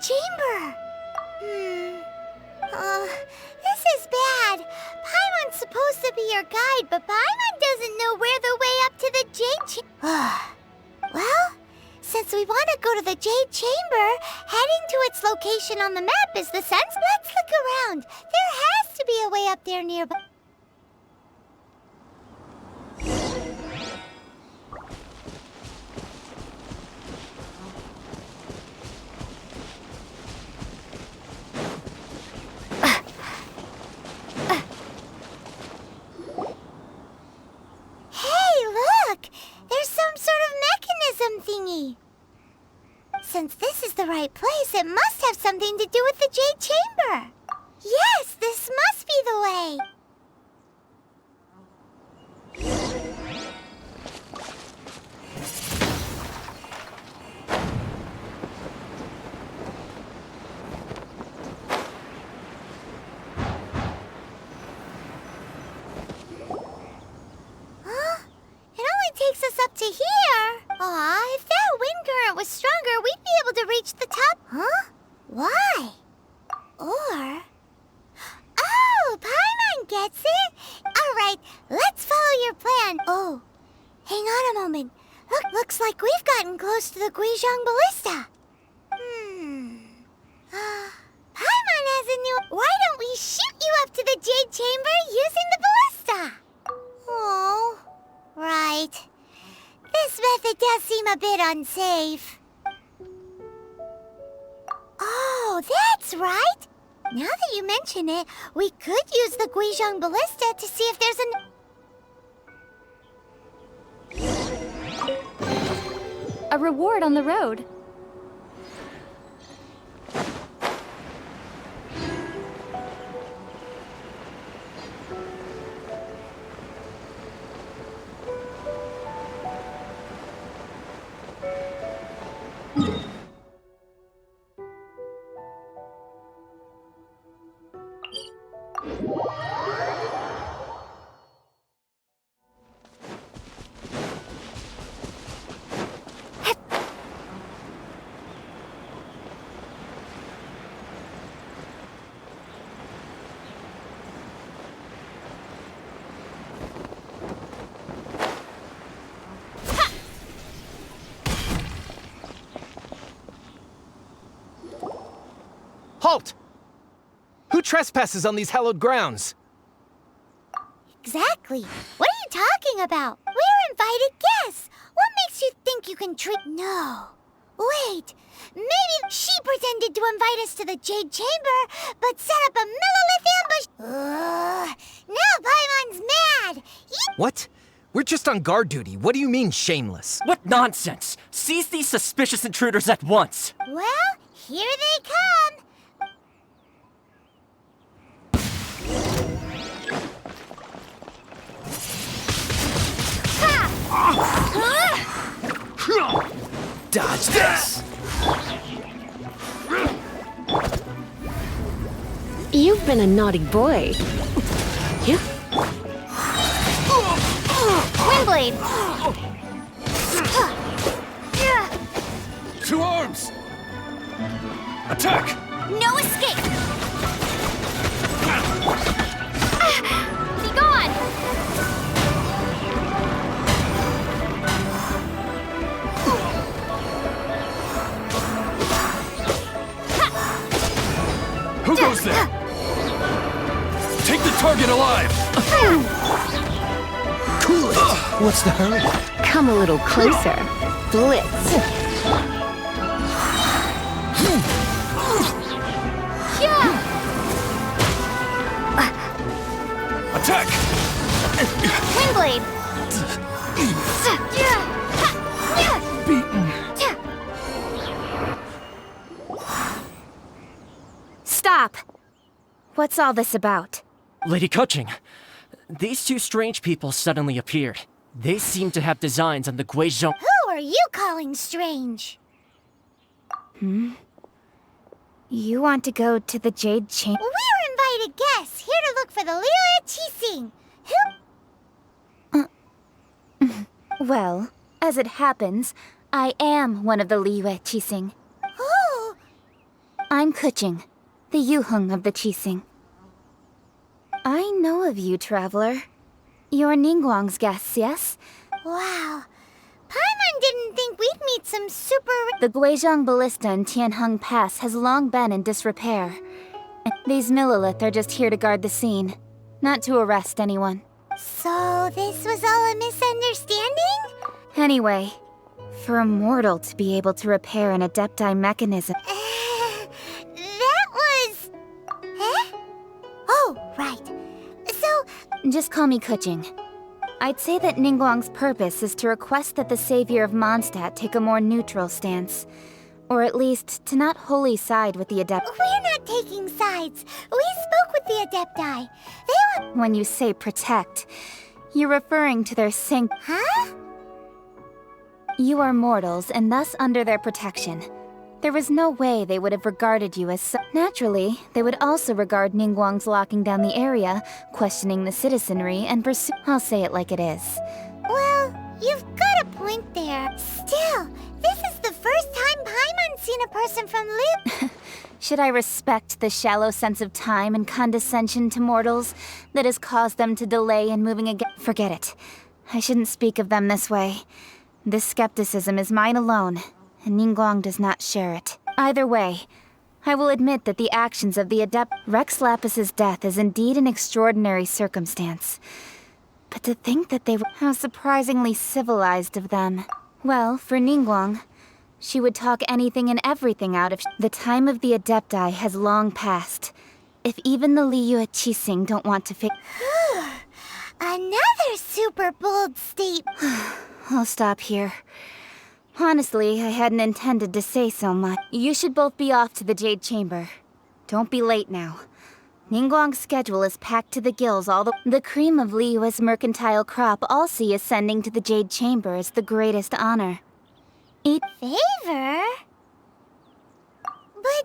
chamber. This is bad. Paimon's supposed to be your guide, but Paimon doesn't know where the way up to the Jade Chamber. Well, since we want to go to the Jade Chamber, heading to its location on the map is the sense. Let's look around. There has to be a way up there nearby. Since this is the right place, it must have something to do with the Jade Chamber. Yes, this must be the way. Huh? It only takes us up to here. Aw, if that wind current was stronger, we'd be able to reach the top. Huh? Why? Or... Oh, Paimon gets it! Alright, let's follow your plan. Oh, hang on a moment. Looks like we've gotten close to the Guizhong Ballista. Paimon has a new... Why don't we shoot you up to the Jade Chamber using the ballista? Oh, right. This method does seem a bit unsafe. Oh, that's right! Now that you mention it, we could use the Guizhong Ballista to see if there's a reward on the road. Halt! Who trespasses on these hallowed grounds? Exactly. What are you talking about? We're invited guests. What makes you think you can treat... No. Wait. Maybe she pretended to invite us to the Jade Chamber, but set up a Millilith ambush. Now Paimon's mad. What? We're just on guard duty. What do you mean, shameless? What nonsense! Seize these suspicious intruders at once! Well, here they come. Dodge this! You've been a naughty boy. Yep. Windblade! To arms! Attack! No escape! Be gone! Who goes there? Take the target alive! Cool it! What's the hurry? Come a little closer. Blitz. Attack! Windblade! Beaten. Stop! What's all this about? Lady Kuching, these two strange people suddenly appeared. They seem to have designs on the Guizhong... Who are you calling strange? You want to go to the Jade Chamber? We're invited guests, here to look for the Liyue Qixing. Well, as it happens, I am one of the Liyue Qixing. Oh, I'm Kuching, the Yuheng of the Qixing. I know of you, traveler. You're Ningguang's guests, yes? Wow. Paimon didn't think we'd meet some super... The Guizhong Ballista in Tianheng Pass has long been in disrepair. And these Millilith are just here to guard the scene, not to arrest anyone. So this was all a misunderstanding? Anyway, for a mortal to be able to repair an Adepti mechanism... That was... Eh? Oh, right. So... Just call me Kuching. I'd say that Ningguang's purpose is to request that the savior of Mondstadt take a more neutral stance. Or at least, to not wholly side with the Adept. We're not taking sides. We spoke with the Adepti. They were... When you say protect, you're referring to their sync... Huh? You are mortals, and thus under their protection. There was no way they would have regarded you as Naturally, they would also regard Ningguang's locking down the area, questioning the citizenry, and pursue... I'll say it like it is. Well, you've got a point there. Still, this is the first time Paimon's seen a person from Liyue. Should I respect the shallow sense of time and condescension to mortals that has caused them to delay in moving again? Forget it. I shouldn't speak of them this way. This skepticism is mine alone, and Ningguang does not share it. Either way, I will admit that the actions of the Adept Rex Lapis's death is indeed an extraordinary circumstance. But to think that they were... How surprisingly civilized of them. Well, for Ningguang, she would talk anything and everything out of... The time of the Adepti has long passed. If even the Liyue Qixing don't want to fix... Another super bold statement. I'll stop here. Honestly, I hadn't intended to say so much. You should both be off to the Jade Chamber. Don't be late now. Ningguang's schedule is packed to the gills The cream of Liyue's mercantile crop all see ascending to the Jade Chamber as the greatest honor. Favor? But...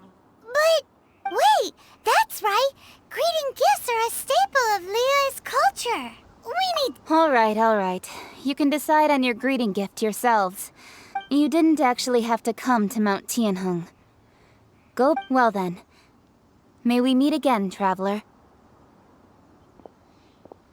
Wait, that's right. Greeting gifts are a staple of Liyue's culture. We need... All right. You can decide on your greeting gift yourselves. You didn't actually have to come to Mount Tianheng. Go... Well then. May we meet again, traveler.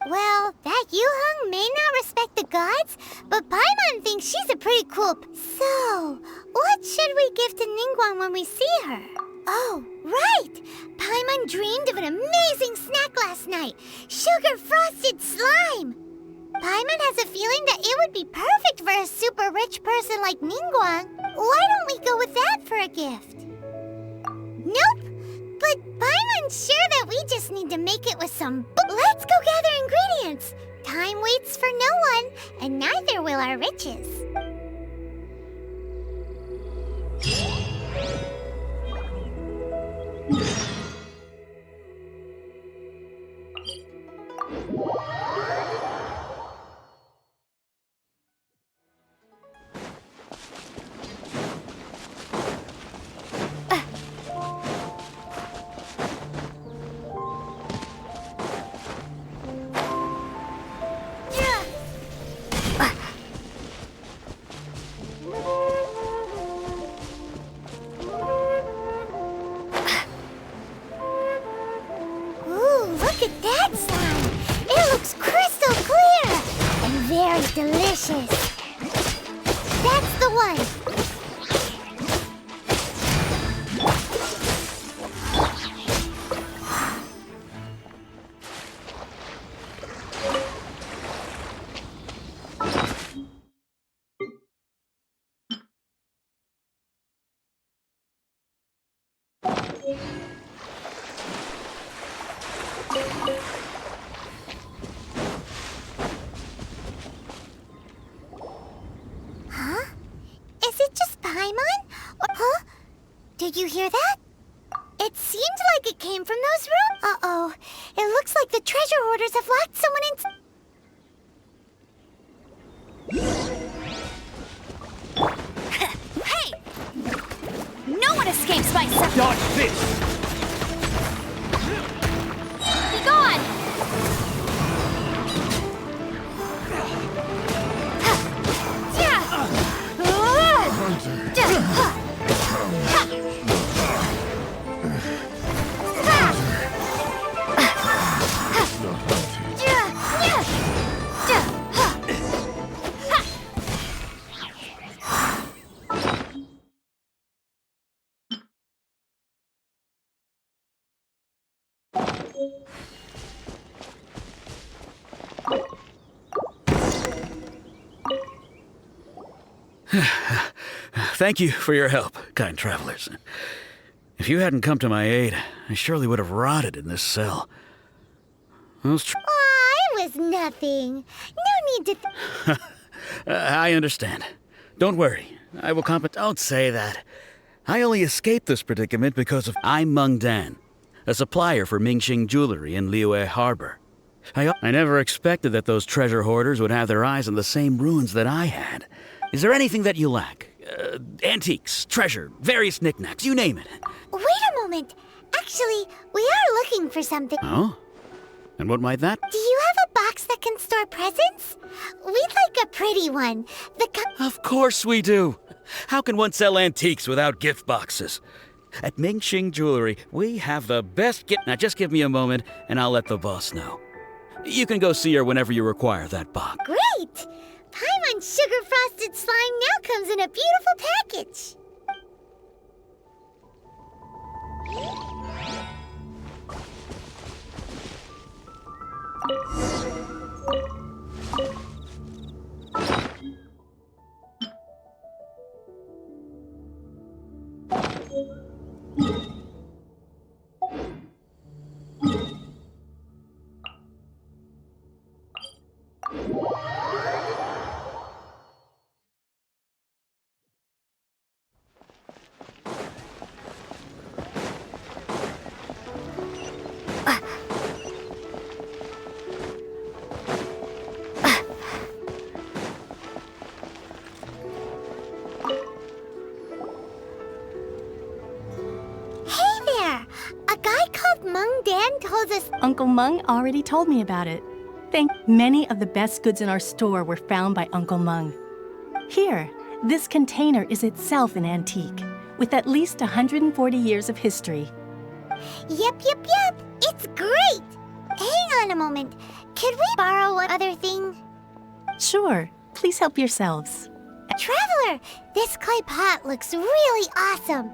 Well, that Yuheng may not respect the gods, but Paimon thinks she's a pretty cool... So, what should we give to Ningguang when we see her? Oh, right! Paimon dreamed of an amazing snack last night. Sugar-frosted slime! Paimon has a feeling that it would be perfect for a super rich person like Ningguang. Why don't we go with that for a gift? Nope! But Paimon's sure that we just need to make it with some... Let's go gather ingredients! Time waits for no one, and neither will our riches. Look at that slime! It looks crystal clear! And very delicious! That's the one! Huh? Is it just Paimon? Huh? Did you hear that? It seemed like it came from those rooms. Uh-oh. It looks like the treasure hoarders have locked someone in... Hey! No one escapes by self. Dodge this! Be gone! Thank you for your help, kind travelers. If you hadn't come to my aid, I surely would have rotted in this cell. Those Aw, it was nothing. No need to... I understand. Don't worry. I will Don't say that. I only escaped this predicament because of... I'm Meng Dan, a supplier for Mingxing jewelry in Liyue Harbor. I never expected that those treasure hoarders would have their eyes on the same ruins that I had. Is there anything that you lack? Antiques, treasure, various knickknacks, you name it. Wait a moment. Actually, we are looking for something. Oh? And what might that? Do you have a box that can store presents? We'd like a pretty one. Of course we do. How can one sell antiques without gift boxes? At Mingxing Jewelry, we have the best gift... Now just give me a moment, and I'll let the boss know. You can go see her whenever you require that box. Great! Paimon Sugar Frosted Slime now comes in a beautiful package. Uncle Meng already told me about it. Many of the best goods in our store were found by Uncle Meng. Here, this container is itself an antique, with at least 140 years of history. Yep. It's great! Hang on a moment. Could we borrow one other thing? Sure. Please help yourselves. Traveler, this clay pot looks really awesome.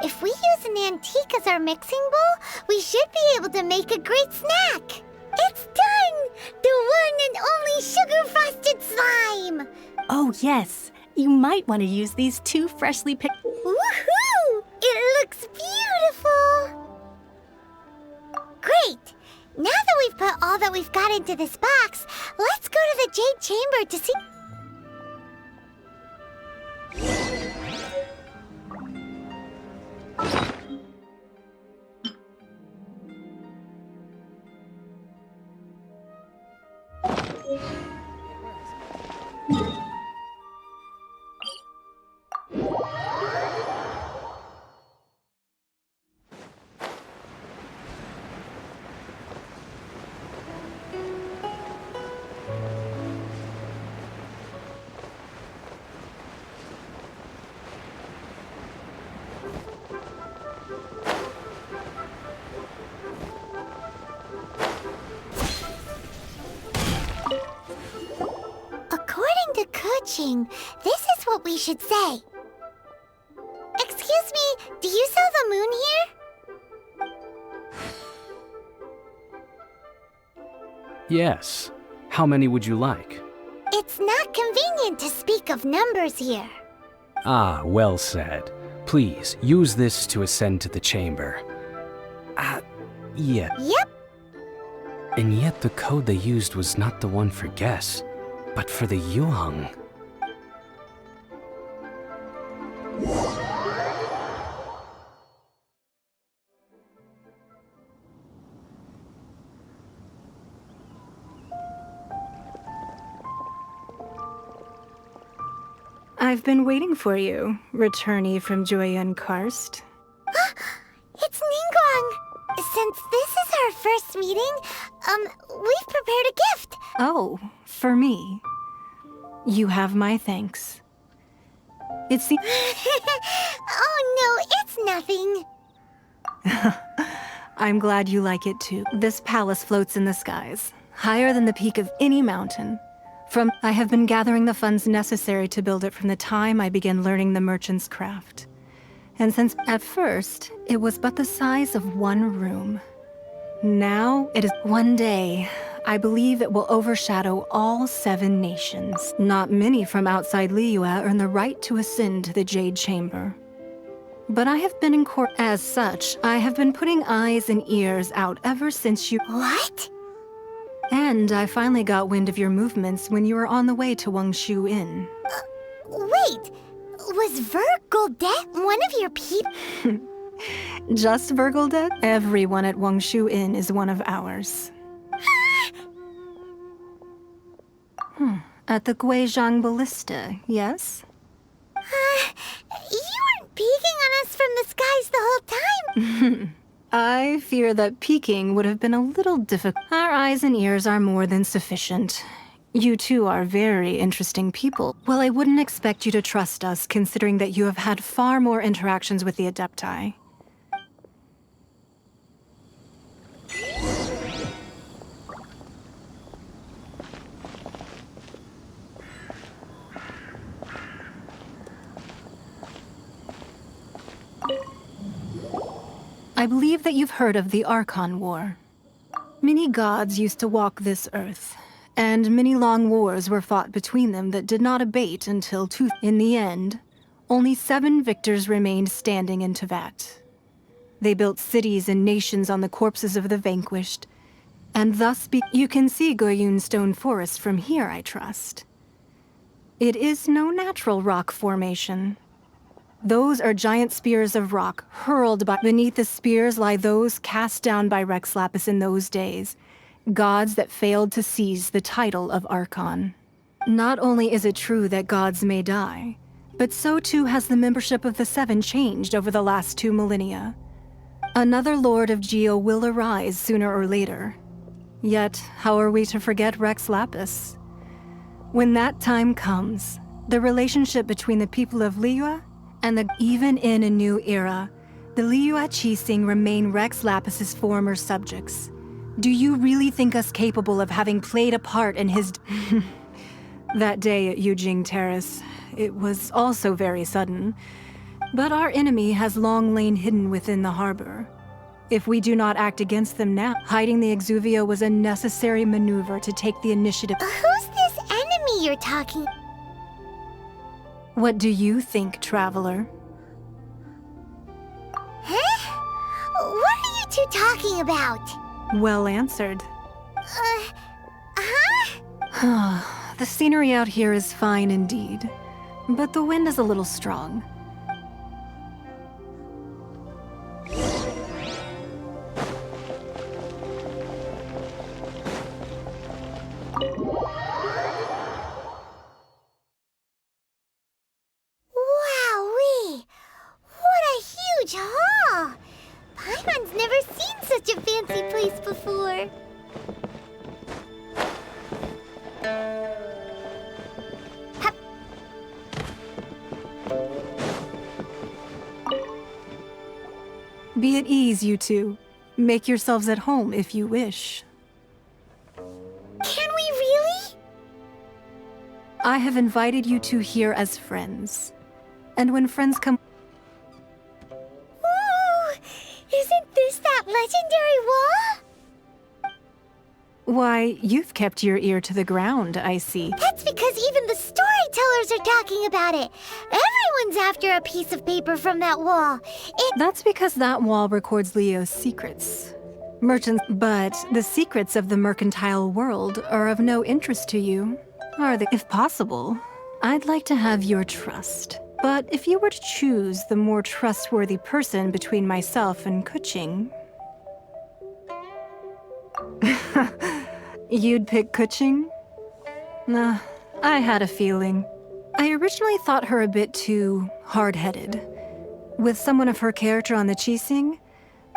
If we use an antique as our mixing bowl, we should be able to make a great snack. It's done! The one and only sugar-frosted slime! Oh, yes. You might want to use these two freshly picked... Woohoo! It looks beautiful! Great! Now that we've put all that we've got into this box, let's go to the Jade Chamber to see... This is what we should say. Excuse me, do you sell the moon here? Yes. How many would you like? It's not convenient to speak of numbers here. Ah, well said. Please, use this to ascend to the chamber. Yeah. Yep. And yet the code they used was not the one for guess, but for the Yuheng. I've been waiting for you, returnee from Jueyun Karst. It's Ningguang! Since this is our first meeting, we've prepared a gift. Oh, for me. You have my thanks. It's the... Oh no, it's nothing. I'm glad you like it too. This palace floats in the skies, higher than the peak of any mountain. I have been gathering the funds necessary to build it from the time I began learning the merchant's craft. And since at first, it was but the size of one room. Now, it is one day, I believe it will overshadow all 7 nations. Not many from outside Liyue earn the right to ascend to the Jade Chamber. But I have been in court. As such, I have been putting eyes and ears out ever since you— What? And I finally got wind of your movements when you were on the way to Wangshu Inn. Wait, was Vergoldet one of your people? Just Vergoldet? Everyone at Wangshu Inn is one of ours. At the Guizhang Ballista, yes? You weren't peeking on us from the skies the whole time. I fear that peeking would have been a little difficult. Our eyes and ears are more than sufficient. You two are very interesting people. Well, I wouldn't expect you to trust us, considering that you have had far more interactions with the Adepti. I believe that you've heard of the Archon War. Many gods used to walk this earth, and many long wars were fought between them that did not abate until in the end, only 7 victors remained standing in Tevat. They built cities and nations on the corpses of the vanquished, and thus you can see Goyun Stone Forest from here, I trust. It is no natural rock formation. Those are giant spears of rock hurled by— Beneath the spears lie those cast down by Rex Lapis in those days, gods that failed to seize the title of Archon. Not only is it true that gods may die, but so too has the membership of the 7 changed over the last 2 millennia. Another Lord of Geo will arise sooner or later. Yet, how are we to forget Rex Lapis? When that time comes, the relationship between the people of Liyue and even in a new era, the Liyue Qixing remain Rex Lapis's former subjects. Do you really think us capable of having played a part in his— That day at Yujing Terrace, it was also very sudden. But our enemy has long lain hidden within the harbor. If we do not act against them now, hiding the Exuvia was a necessary maneuver to take the initiative. Who's this enemy you're talking? What do you think, Traveler? Huh? What are you two talking about? Well answered. Huh? The scenery out here is fine indeed, but the wind is a little strong. Wowee! What a huge hall! Paimon's never seen such a fancy place before. Hup. Be at ease, you two. Make yourselves at home if you wish. Can we really? I have invited you two here as friends. And when friends come— Ooh! Isn't this that legendary wall? Why, you've kept your ear to the ground, I see. That's because even the storytellers are talking about it. Everyone's after a piece of paper from that wall. That's because that wall records Leo's secrets. Merchants— But the secrets of the mercantile world are of no interest to you, are they? If possible, I'd like to have your trust. But if you were to choose the more trustworthy person between myself and Kuching— You'd pick Kuching? Nah, I had a feeling. I originally thought her a bit too hard-headed, with someone of her character on the Qixing,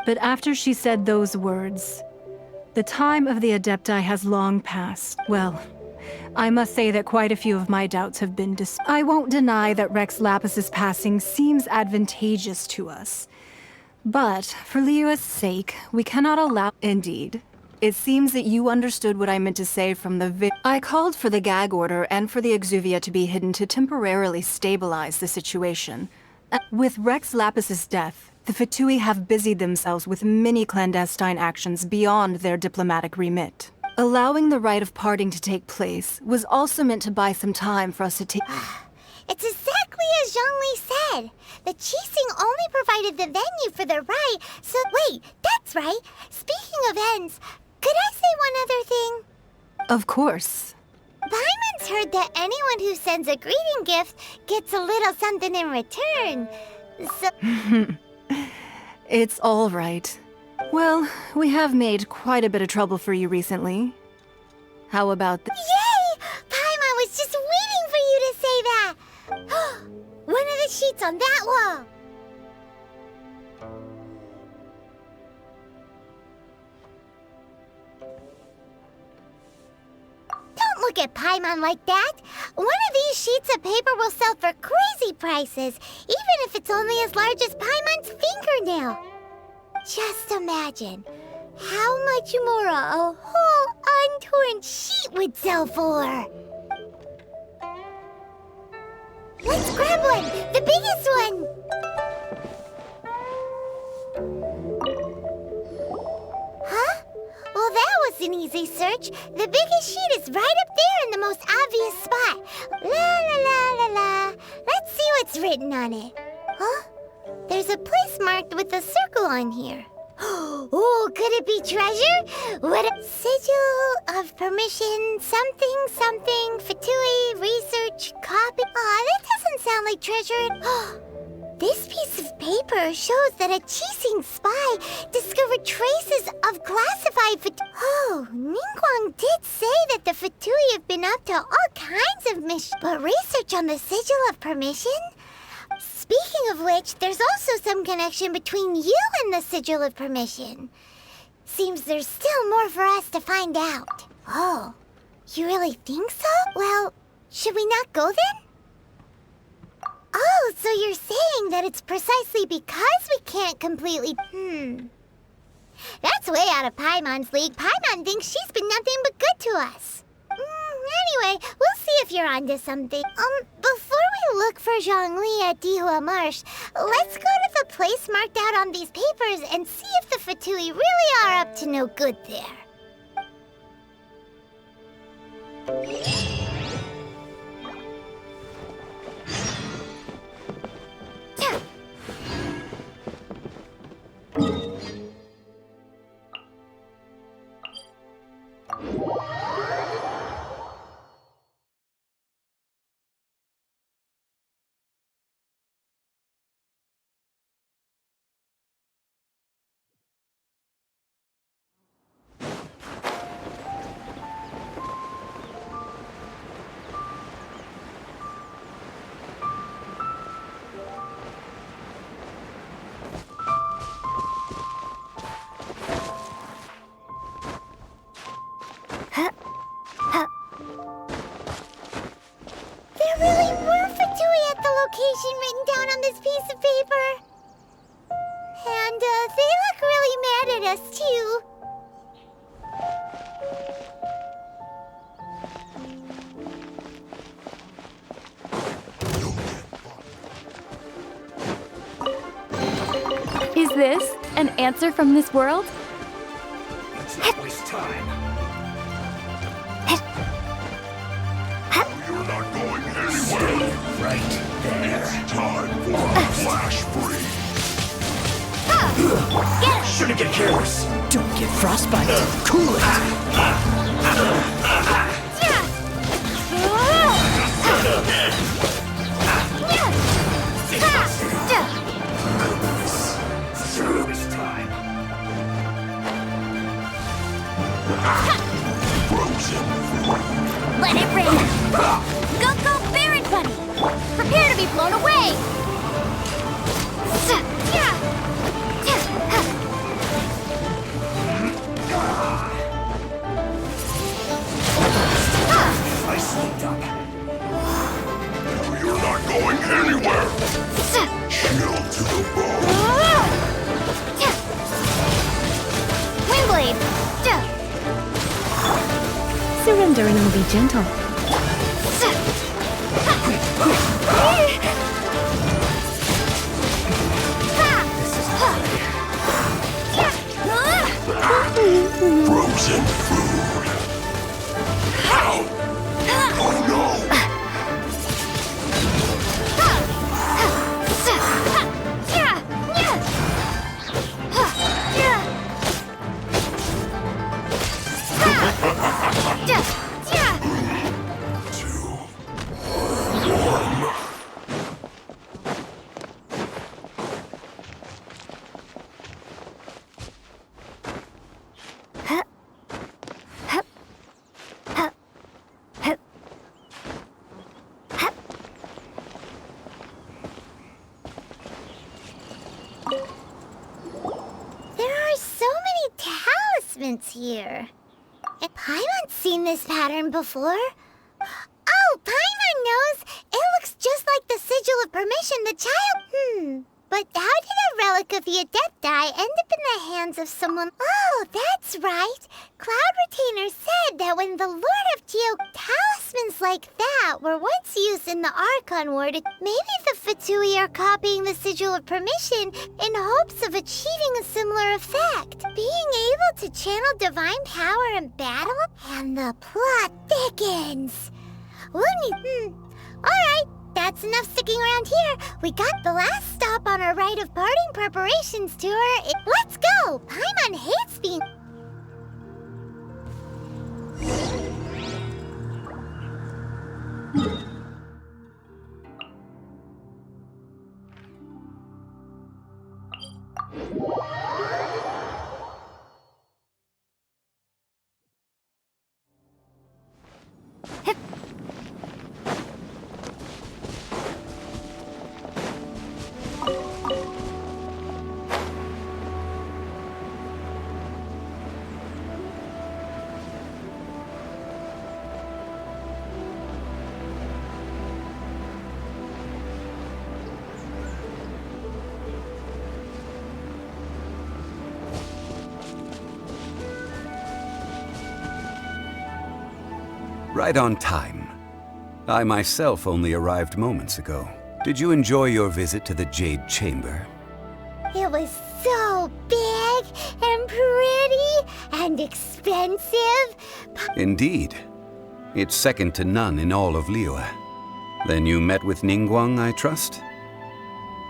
but after she said those words, the time of the Adepti has long passed. Well, I must say that quite a few of my doubts have been I won't deny that Rex Lapis's passing seems advantageous to us. But, for Liyue's sake, we cannot allow— Indeed. It seems that you understood what I meant to say from the I called for the gag order and for the Exuvia to be hidden to temporarily stabilize the situation. With Rex Lapis's death, the Fatui have busied themselves with many clandestine actions beyond their diplomatic remit. Allowing the rite of parting to take place was also meant to buy some time for us to take... It's exactly as Zhongli said. The Qixing only provided the venue for the rite, so wait, that's right. Speaking of ends, could I say one other thing? Of course. Paimon's heard that anyone who sends a greeting gift gets a little something in return. So... It's all right. Well, we have made quite a bit of trouble for you recently. How about that? Yay! Paimon was just waiting for you to say that! One of the sheets on that wall! Don't look at Paimon like that! One of these sheets of paper will sell for crazy prices, even if it's only as large as Paimon's fingernail. Just imagine how much more a whole untorn sheet would sell for. Let's grab one! The biggest one! Huh? Well, that was an easy search. The biggest sheet is right up there in the most obvious spot. La la la la la. Let's see what's written on it. Huh? There's a place marked with a circle on here. Oh, could it be treasure? What a sigil of permission, something, Fatui, research, copy. Aw, that doesn't sound like treasure. This piece of paper shows that a Qixing spy discovered traces of classified Fatui. Oh, Ningguang did say that the Fatui have been up to all kinds of missions. But research on the sigil of permission? Speaking of which, there's also some connection between you and the Sigil of Permission. Seems there's still more for us to find out. Oh, you really think so? Well, should we not go then? Oh, so you're saying that it's precisely because we can't completely... That's way out of Paimon's league. Paimon thinks she's been nothing but good to us. Anyway, we'll see if you're onto something. Before we look for Zhongli at Dihua Marsh, let's go to the place marked out on these papers and see if the Fatui really are up to no good there. There really were Fatui at the location written down on this piece of paper. And they look really mad at us, too. Is this an answer from this world? Let's not waste time. You're not going anywhere. Stay right there. It's time for a flash freeze. Shouldn't get careless. Don't get frostbite. Cool it. Service time. Frozen fruit. Let it rain! Go, Baron Bunny! Prepare to be blown away! Nicely done. You're not going anywhere. Chill to the bone. Windblade! Surrender and I'll be gentle. Frozen food. Here. Paimon's seen this pattern before. Oh, Paimon knows! It looks just like the sigil of permission the child... But how did a relic of the Adepti end up in the hands of someone... Oh, that's right! Cloud Retainer said that when the Lord of Geo... Talismans like that were once used in the Archon War to... Maybe the Fatui are copying the sigil of permission in hopes of achieving a similar effect. Being able to channel divine power in battle? And the plot thickens! We'll need... Alright. That's enough sticking around here. We got the last stop on our rite of parting preparations tour. Let's go! Paimon hates being... Right on time. I myself only arrived moments ago. Did you enjoy your visit to the Jade Chamber? It was so big and pretty and expensive. Indeed. It's second to none in all of Liyue. Then you met with Ningguang, I trust?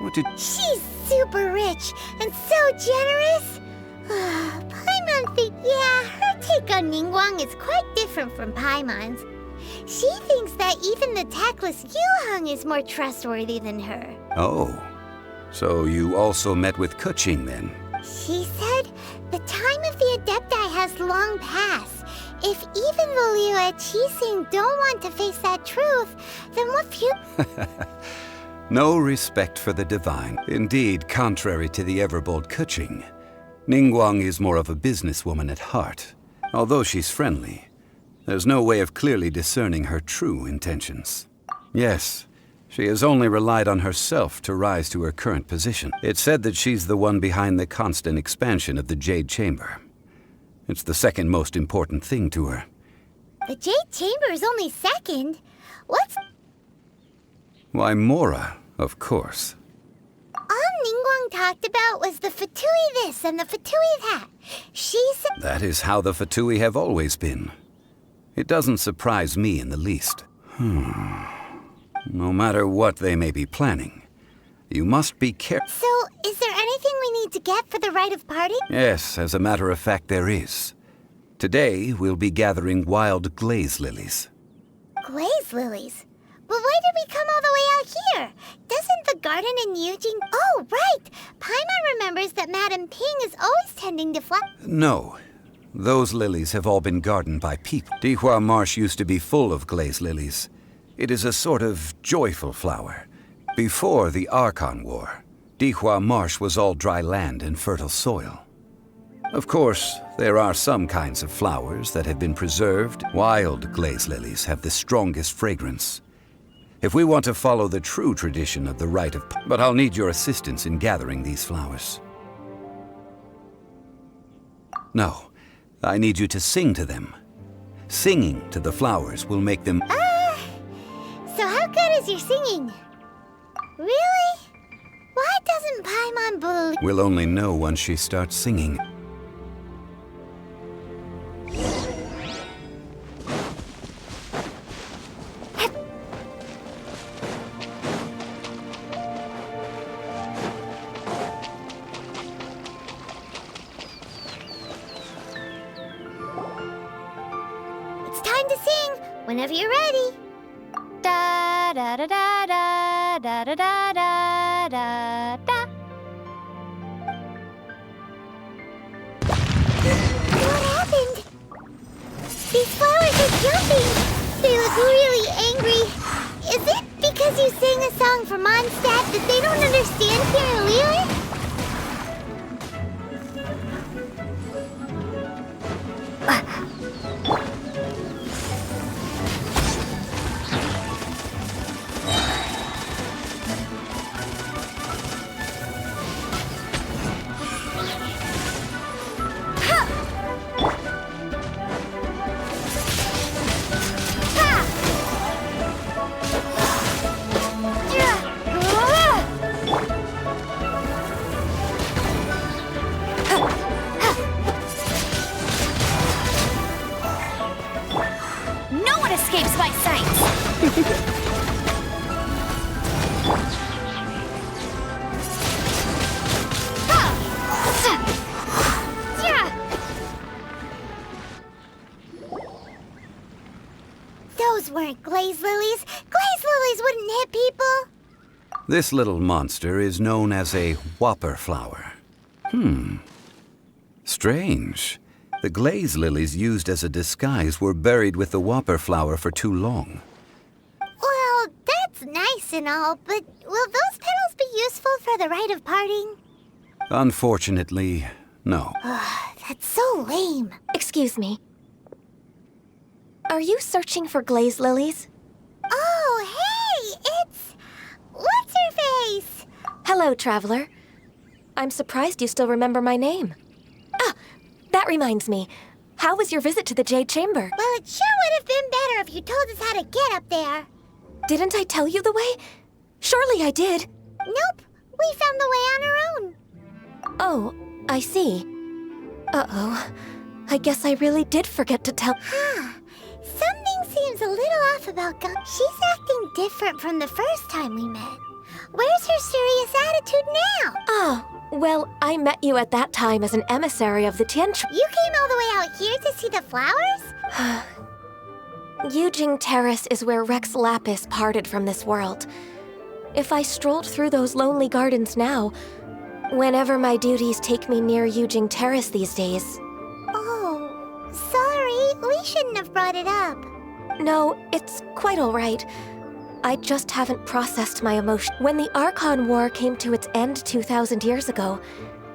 What did... She's super rich and so generous. Paimon yeah, her take on Ningguang is quite different from Paimon's. She thinks that even the tactless Yuheng is more trustworthy than her. Oh, so you also met with Keqing then? She said the time of the Adepti has long passed. If even the Liyue Qixing don't want to face that truth, then what few... No respect for the divine. Indeed, contrary to the ever-bold Keqing, Ningguang is more of a businesswoman at heart. Although she's friendly, there's no way of clearly discerning her true intentions. Yes, she has only relied on herself to rise to her current position. It's said that she's the one behind the constant expansion of the Jade Chamber. It's the second most important thing to her. The Jade Chamber is only second? What's... Why, Mora, of course. All Ningguang talked about was the Fatui this and the Fatui that. She said... That is how the Fatui have always been. It doesn't surprise me in the least. No matter what they may be planning, you must be careful. So, is there anything we need to get for the rite of parting? Yes, as a matter of fact, there is. Today, we'll be gathering wild glaze lilies. Glaze lilies? But why did we come all the way out here? Doesn't the garden in Eugene... Oh, right! Paimon remembers that Madame Ping is always tending to No. Those lilies have all been gardened by people. Dihua Marsh used to be full of glaze lilies. It is a sort of joyful flower. Before the Archon War, Dihua Marsh was all dry land and fertile soil. Of course, there are some kinds of flowers that have been preserved. Wild glaze lilies have the strongest fragrance. If we want to follow the true tradition of the rite of... But I'll need your assistance in gathering these flowers. No, I need you to sing to them. Singing to the flowers will make them... So how good is your singing? Really? Why doesn't Paimon believe... We'll only know once she starts singing. It's time to sing. Whenever you're ready. Da da da da da da da da da da da. What happened? These flowers are jumping. They look really angry. Is it because you sang a song for Mondstadt that they don't understand here in Liyue? No one escapes my sight! Those weren't glaze lilies. Glaze lilies wouldn't hit people. This little monster is known as a whopper flower. Strange. The glaze lilies used as a disguise were buried with the whopper flower for too long. Well, that's nice and all, but will those petals be useful for the rite of parting? Unfortunately, no. That's so lame. Excuse me. Are you searching for glaze lilies? Oh, hey! It's... what's her face? Hello, traveler. I'm surprised you still remember my name. Ah, that reminds me. How was your visit to the Jade Chamber? Well, it sure would have been better if you told us how to get up there. Didn't I tell you the way? Surely I did. Nope, we found the way on our own. Oh, I see. Uh-oh. I guess I really did forget to tell. Something seems a little off about She's acting different from the first time we met. Where's her serious attitude now? Oh, well, I met you at that time as an emissary of the Tianchu. You came all the way out here to see the flowers? Yujing Terrace is where Rex Lapis parted from this world. If I strolled through those lonely gardens now, whenever my duties take me near Yujing Terrace these days. Oh, sorry. We shouldn't have brought it up. No, it's quite all right. I just haven't processed my emotion. When the Archon War came to its end 2,000 years ago,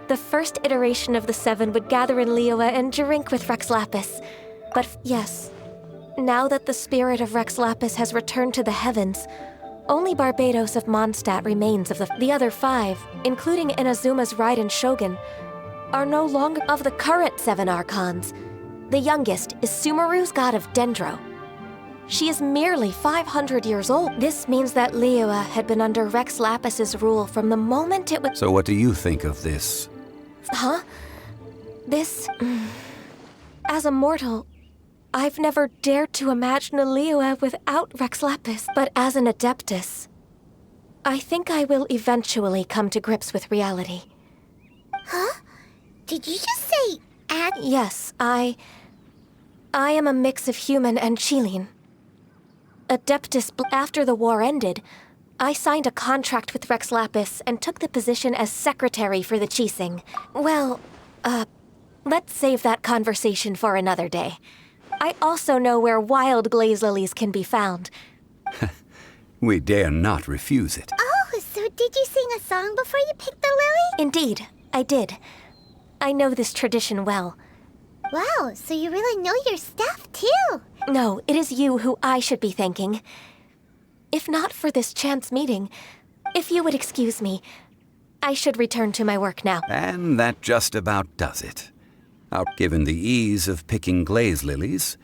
the first iteration of the Seven would gather in Liyue and drink with Rex Lapis. But yes, now that the spirit of Rex Lapis has returned to the heavens, only Barbados of Mondstadt remains of the other five, including Inazuma's Raiden Shogun, are no longer of the current Seven Archons. The youngest is Sumeru's god of Dendro. She is merely 500 years old. This means that Liyue had been under Rex Lapis's rule from the moment it was— So what do you think of this? Huh? This— As a mortal, I've never dared to imagine a Liyue without Rex Lapis. But as an Adeptus, I think I will eventually come to grips with reality. Huh? Did you just say Yes, I am a mix of human and Qilin. Adeptus, after the war ended, I signed a contract with Rex Lapis and took the position as secretary for the Qixing. Well, let's save that conversation for another day. I also know where wild glaze lilies can be found. We dare not refuse it. Oh, so did you sing a song before you picked the lily? Indeed, I did. I know this tradition well. Wow, so you really know your stuff, too. No, it is you who I should be thanking. If not for this chance meeting, if you would excuse me, I should return to my work now. And that just about does it. Given the ease of picking glaze lilies,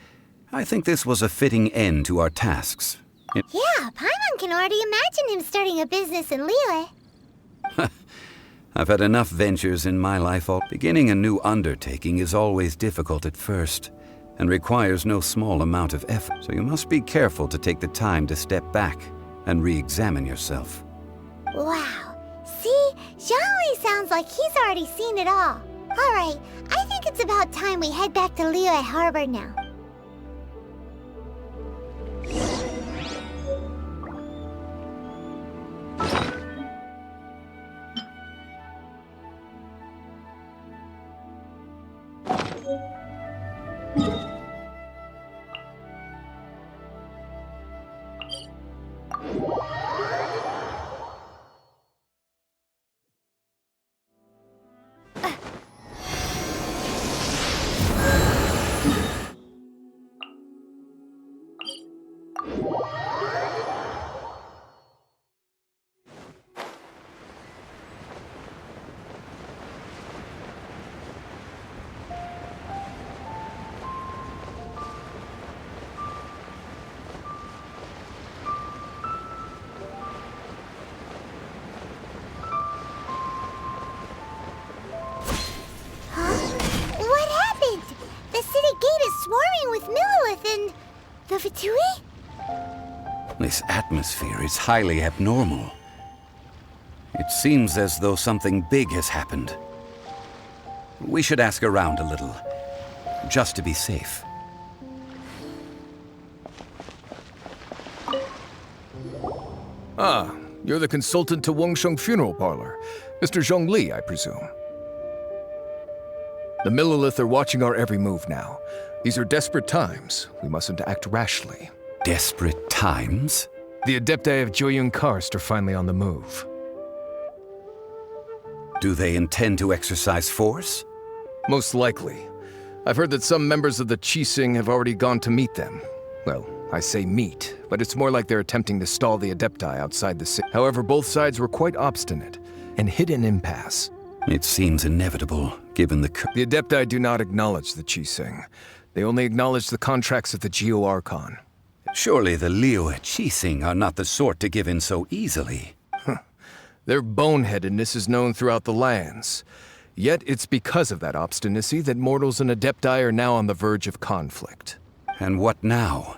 I think this was a fitting end to our tasks. Yeah, Paimon can already imagine him starting a business in Liyue. I've had enough ventures in my life. Beginning a new undertaking is always difficult at first, and requires no small amount of effort. So you must be careful to take the time to step back and re-examine yourself. Wow. See? Zhongli sounds like he's already seen it all. Alright, I think it's about time we head back to Liyue Harbor now. The Fatui? This atmosphere is highly abnormal. It seems as though something big has happened. We should ask around a little, just to be safe. Ah, you're the consultant to Wangsheng Funeral Parlor. Mr. Zhongli, I presume. The Millelith are watching our every move now. These are desperate times. We mustn't act rashly. Desperate times? The Adepti of Joyun Karst are finally on the move. Do they intend to exercise force? Most likely. I've heard that some members of the Qixing have already gone to meet them. Well, I say meet, but it's more like they're attempting to stall the Adepti outside the city. However, both sides were quite obstinate and hit an impasse. It seems inevitable, given the The Adepti do not acknowledge the Qixing. They only acknowledge the contracts of the Geo Archon. Surely the Liyue Qixing are not the sort to give in so easily. Their boneheadedness is known throughout the lands. Yet it's because of that obstinacy that mortals and Adepti are now on the verge of conflict. And what now?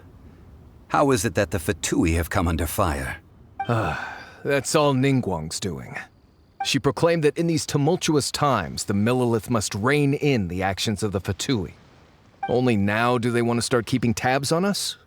How is it that the Fatui have come under fire? That's all Ningguang's doing. She proclaimed that in these tumultuous times, the Millelith must rein in the actions of the Fatui. Only now do they want to start keeping tabs on us?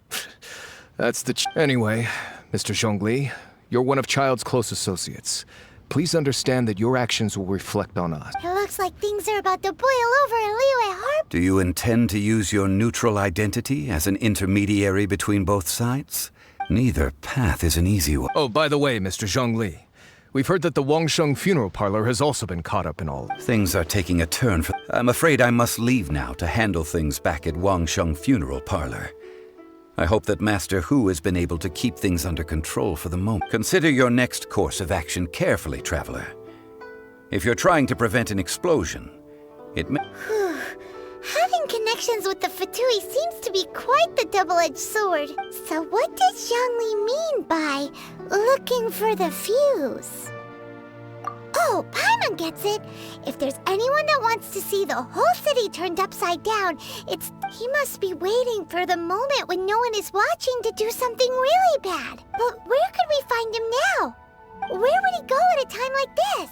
That's the Anyway, Mr. Zhongli, you're one of Child's close associates. Please understand that your actions will reflect on us. It looks like things are about to boil over in Liyue Harbor. Do you intend to use your neutral identity as an intermediary between both sides? Neither path is an easy one. Oh, by the way, Mr. Zhongli, we've heard that the Wangsheng Funeral Parlor has also been caught up in all. Things are taking a turn for... I'm afraid I must leave now to handle things back at Wangsheng Funeral Parlor. I hope that Master Hu has been able to keep things under control for the moment. Consider your next course of action carefully, Traveler. If you're trying to prevent an explosion, it may... Having connections with the Fatui seems to be quite the double-edged sword. So what does Zhongli mean by looking for the fuse? Oh, Paimon gets it. If there's anyone that wants to see the whole city turned upside down, he must be waiting for the moment when no one is watching to do something really bad. But where could we find him now? Where would he go at a time like this?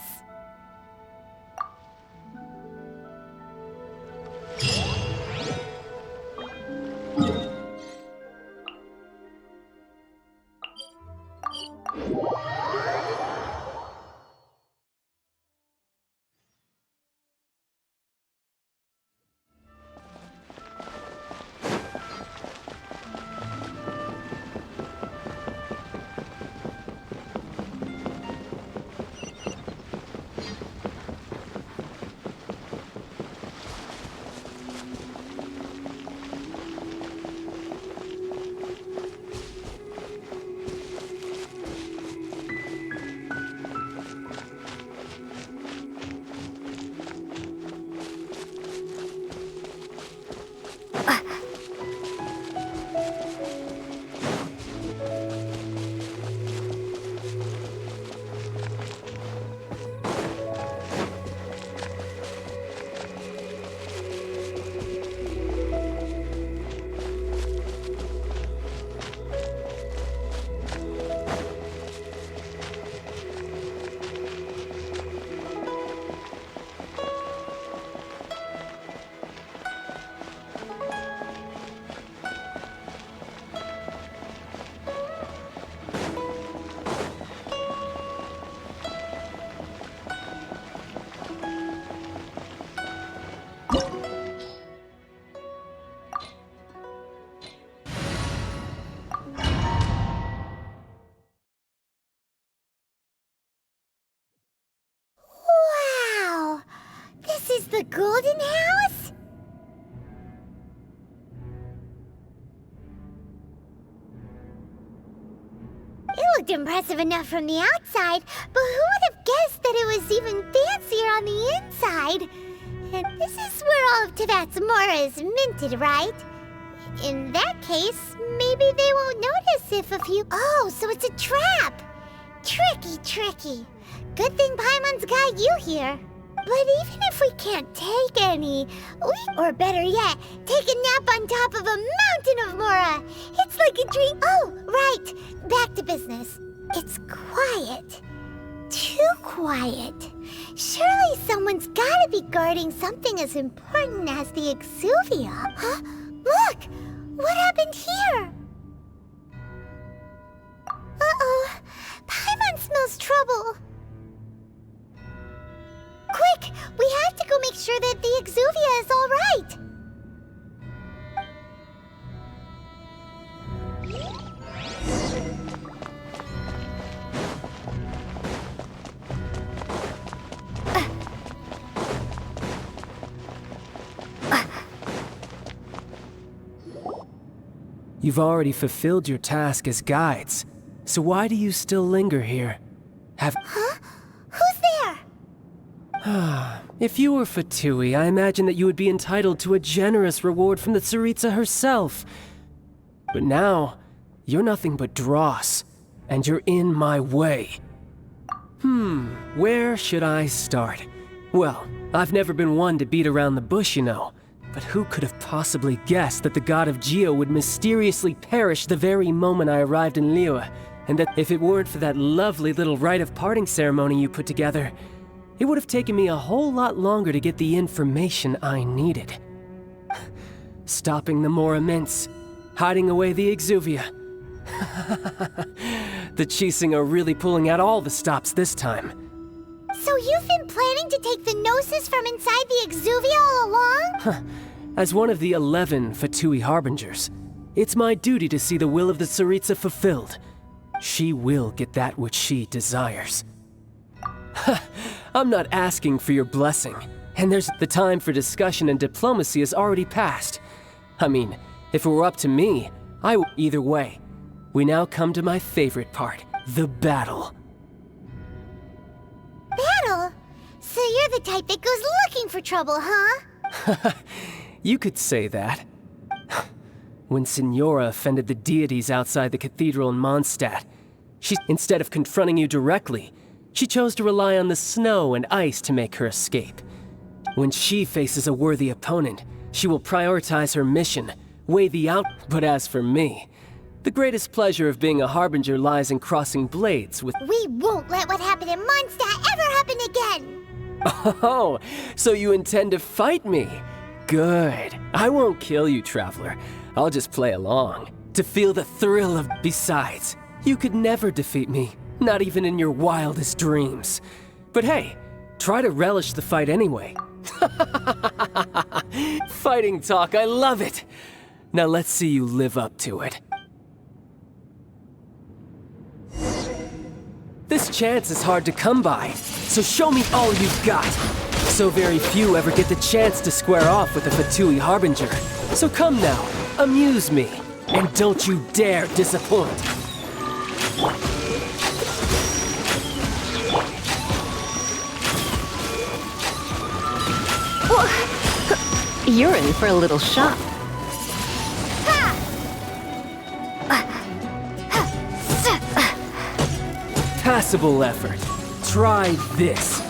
Is the Golden House? It looked impressive enough from the outside, but who would have guessed that it was even fancier on the inside? And this is where all of Teyvat's Mora is minted, right? In that case, maybe they won't notice if a few... Oh, so it's a trap! Tricky, tricky. Good thing Paimon's got you here. But even if we can't take any, or better yet, take a nap on top of a mountain of Mora, it's a dream. Oh, right. Back to business. It's quiet. Too quiet. Surely someone's gotta be guarding something as important as the Exuvia. Huh? Look! What happened here? Uh-oh. Paimon smells trouble. Quick! We have to go make sure that the Exuvia is all right. You've already fulfilled your task as guides, so why do you still linger here? Huh? Who's there? If you were Fatui, I imagine that you would be entitled to a generous reward from the Tsaritsa herself. But now, you're nothing but dross, and you're in my way. Where should I start? Well, I've never been one to beat around the bush, you know. But who could have possibly guessed that the god of Geo would mysteriously perish the very moment I arrived in Liyue, and that if it weren't for that lovely little rite of parting ceremony you put together, it would have taken me a whole lot longer to get the information I needed. Stopping the Mora Mints, hiding away the Exuvia. The Chising are really pulling out all the stops this time. So you've been planning to take the Gnosis from inside the Exuvia all along? As one of the 11 Fatui Harbingers, it's my duty to see the will of the Tsaritsa fulfilled. She will get that which she desires. I'm not asking for your blessing, and the time for discussion and diplomacy has already passed. I mean, if it were up to me, either way. We now come to my favorite part, the battle. Battle? So you're the type that goes looking for trouble, huh? You could say that. When Signora offended the deities outside the cathedral in Mondstadt, instead of confronting you directly, she chose to rely on the snow and ice to make her escape. When she faces a worthy opponent, she will prioritize her mission, weigh the out. But as for me, the greatest pleasure of being a Harbinger lies in crossing blades with— We won't let what happened in Mondstadt ever happen again! Oh, so you intend to fight me? Good. I won't kill you, Traveler. I'll just play along, to feel the thrill of— Besides, you could never defeat me, not even in your wildest dreams. But hey, try to relish the fight anyway. Fighting talk, I love it! Now let's see you live up to it. This chance is hard to come by, so show me all you've got. So very few ever get the chance to square off with a Fatui Harbinger. So come now, amuse me, and don't you dare disappoint. You're in for a little shock. Passable effort. Try this.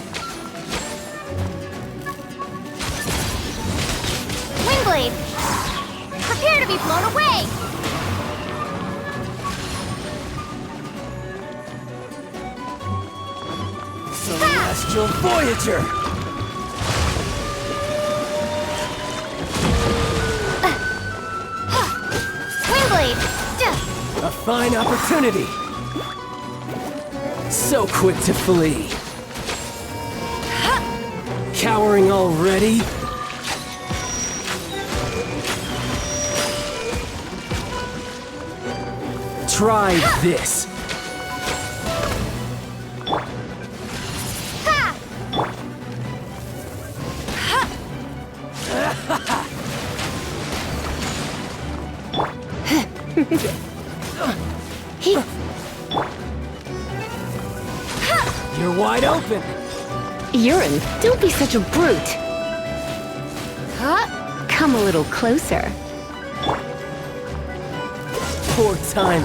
Windblade! Prepare to be blown away! Celestial Voyager! Windblade! A fine opportunity! So quick to flee! Cowering already? Try this! You're wide open! Urine, don't be such a brute. Come a little closer. Poor time.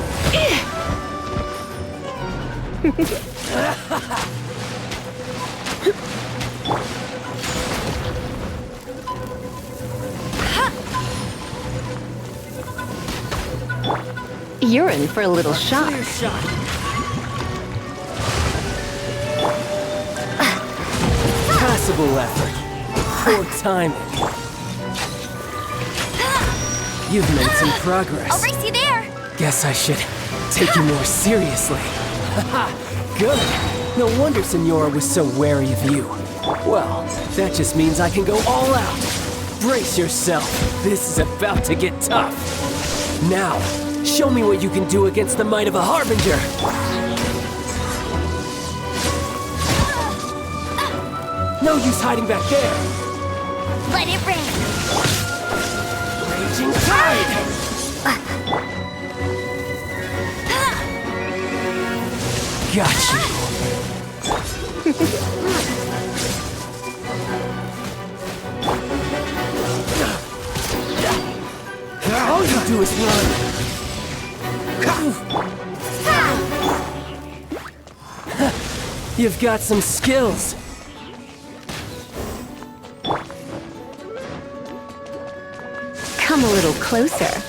You're in for a little shock. Clear shot. Passable effort. Poor timing. You've made some progress. I'll race you there. Guess I should take you more seriously. Haha, good. No wonder Senora was so wary of you. Well, that just means I can go all out. Brace yourself. This is about to get tough. Now, show me what you can do against the might of a Harbinger. No use hiding back there. Let it rain. Raging tide! Got you. All you do is run. You've got some skills. Come a little closer.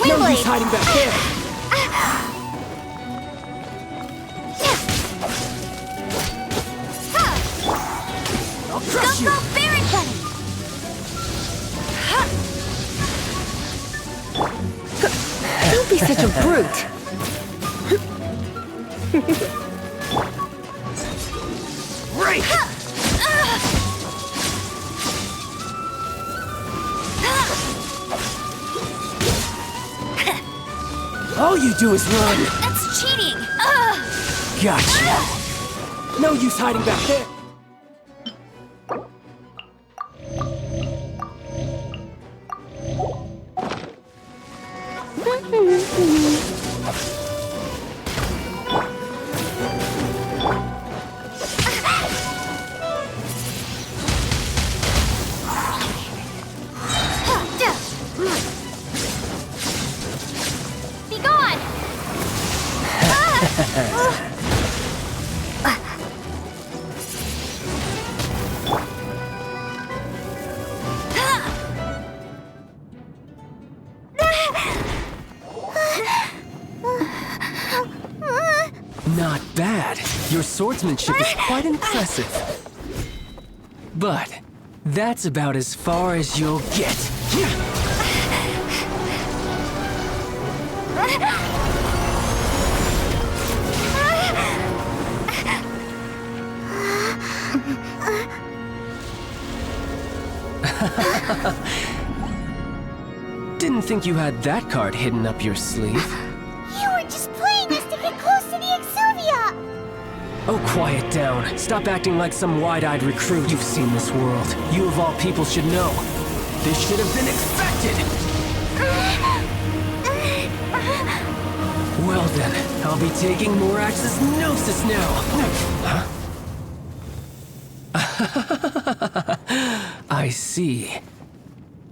No use hiding back there. I'll crush you. Go, Baron Bunny. Don't be such a brute. Right. All you do is run. That's cheating. Gotcha. No use hiding back there. Be gone. Not bad. Your swordsmanship is quite impressive. But that's about as far as you'll get. Didn't think you had that card hidden up your sleeve. You were just playing us to get close to the Exuvia. Oh, quiet down. Stop acting like some wide-eyed recruit. You've seen this world. You of all people should know. This should have been expected. Well then, I'll be taking Morax's Gnosis now. Huh? I see.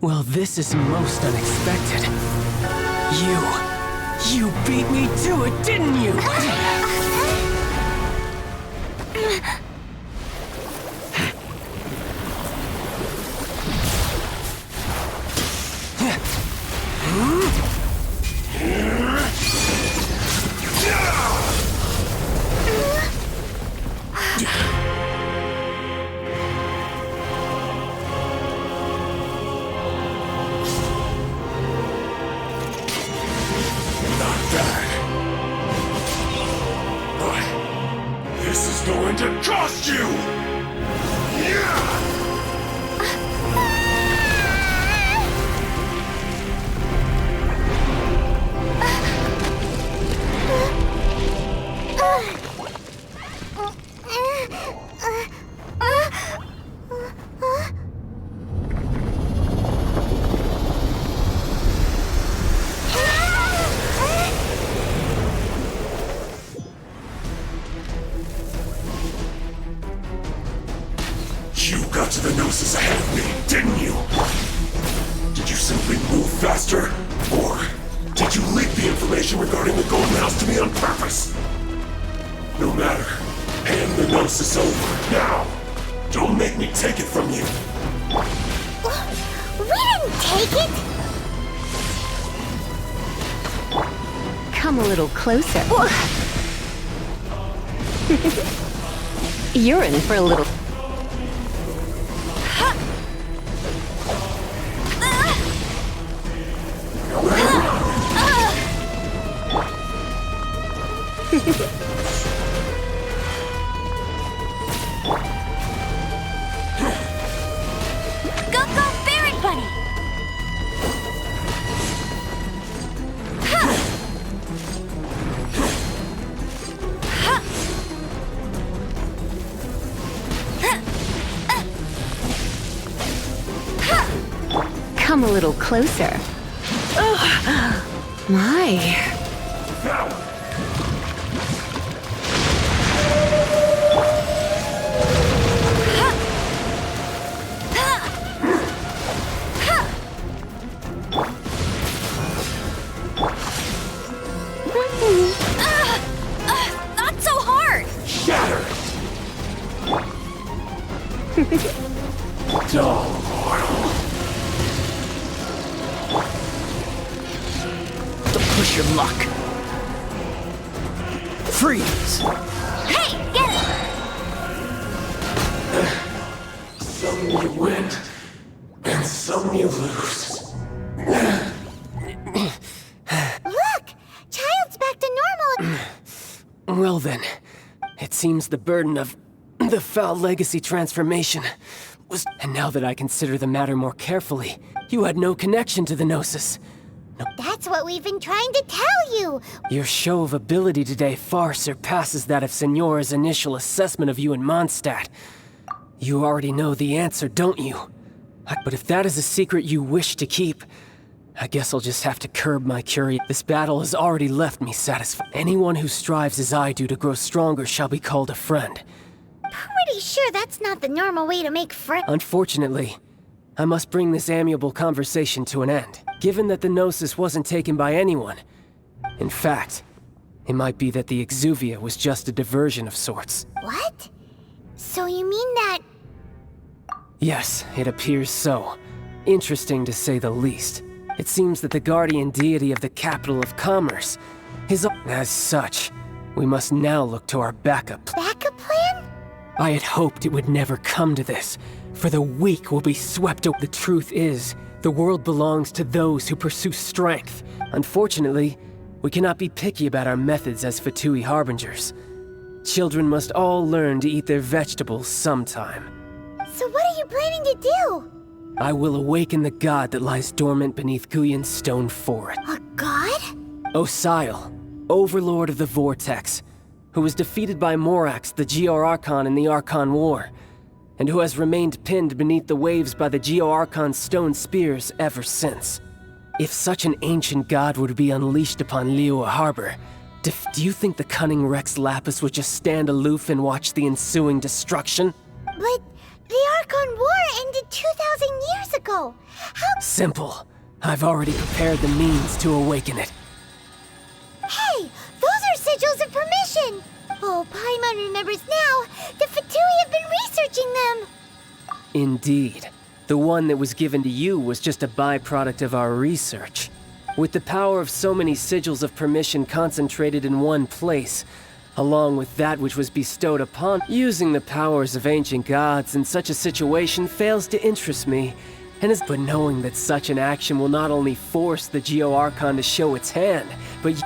Well, this is most unexpected. You beat me to it, didn't you? This is going to cost you! You got to the Gnosis ahead of me, didn't you? Did you simply move faster? Or did Did you leak the information regarding the Golden House to me on purpose? No matter. Hand the Gnosis over, now! Don't make me take it from you! We didn't take it! Come a little closer. You're in for a little... Go, Barret Bunny! Come a little closer. My. Not so hard! Shatter! Dull mortal. Don't push your luck. Freeze! Hey, get it! Some you win, and some you lose. Look! Child's back to normal! Well then, it seems the burden of the foul legacy transformation was... And now that I consider the matter more carefully, you had no connection to the Gnosis. That's what we've been trying to tell you! Your show of ability today far surpasses that of Signora's initial assessment of you in Mondstadt. You already know the answer, don't you? But if that is a secret you wish to keep, I guess I'll just have to curb my curiosity. This battle has already left me satisfied. Anyone who strives as I do to grow stronger shall be called a friend. Pretty sure that's not the normal way to make friends. Unfortunately, I must bring this amiable conversation to an end, given that the Gnosis wasn't taken by anyone. In fact, it might be that the Exuvia was just a diversion of sorts. What? So you mean that... Yes, it appears so. Interesting to say the least. It seems that the guardian deity of the capital of commerce is... As such, we must now look to our backup. Backup plan? I had hoped it would never come to this, for the weak will be swept away. The truth is, the world belongs to those who pursue strength. Unfortunately, we cannot be picky about our methods as Fatui harbingers. Children must all learn to eat their vegetables sometime. So what are you planning to do? I will awaken the god that lies dormant beneath Guyon's stone forest. A god? Osile, overlord of the Vortex, who was defeated by Morax, the Geo-Archon in the Archon War, and who has remained pinned beneath the waves by the Geo-Archon's stone spears ever since. If such an ancient god were to be unleashed upon Liyue Harbor, do you think the cunning Rex Lapis would just stand aloof and watch the ensuing destruction? But the Archon War ended 2,000 years ago. How... Simple. I've already prepared the means to awaken it. Hey! Those are sigils of permission! Oh, Paimon remembers now. The Fatui have been researching them. Indeed. The one that was given to you was just a byproduct of our research. With the power of so many sigils of permission concentrated in one place, along with that which was bestowed upon, using the powers of ancient gods in such a situation fails to interest me, but knowing that such an action will not only force the Geo-Archon to show its hand, but...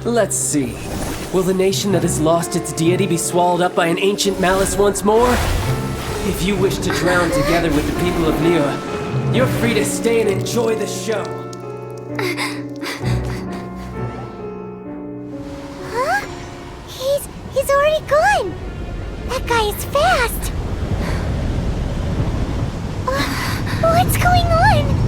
Let's see. Will the nation that has lost its deity be swallowed up by an ancient malice once more? If you wish to drown together with the people of Liyue, you're free to stay and enjoy the show. gone! That guy is fast! What's going on?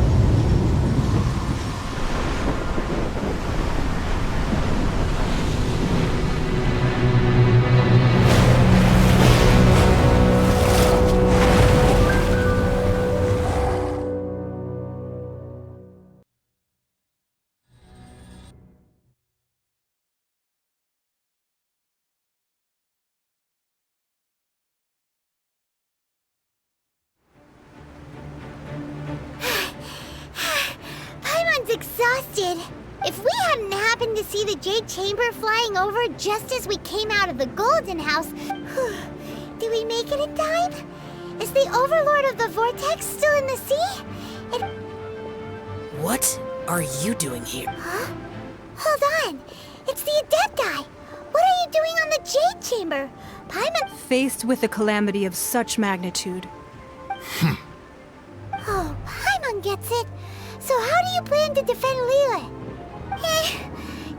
Exhausted. If we hadn't happened to see the Jade Chamber flying over just as we came out of the Golden House, do we make it in time? Is the Overlord of the Vortex still in the sea? What are you doing here? Huh? Hold on. It's the Adepti. What are you doing on the Jade Chamber? Paimon... Faced with a calamity of such magnitude. Oh, Paimon gets it. So how do you plan to defend Liyue?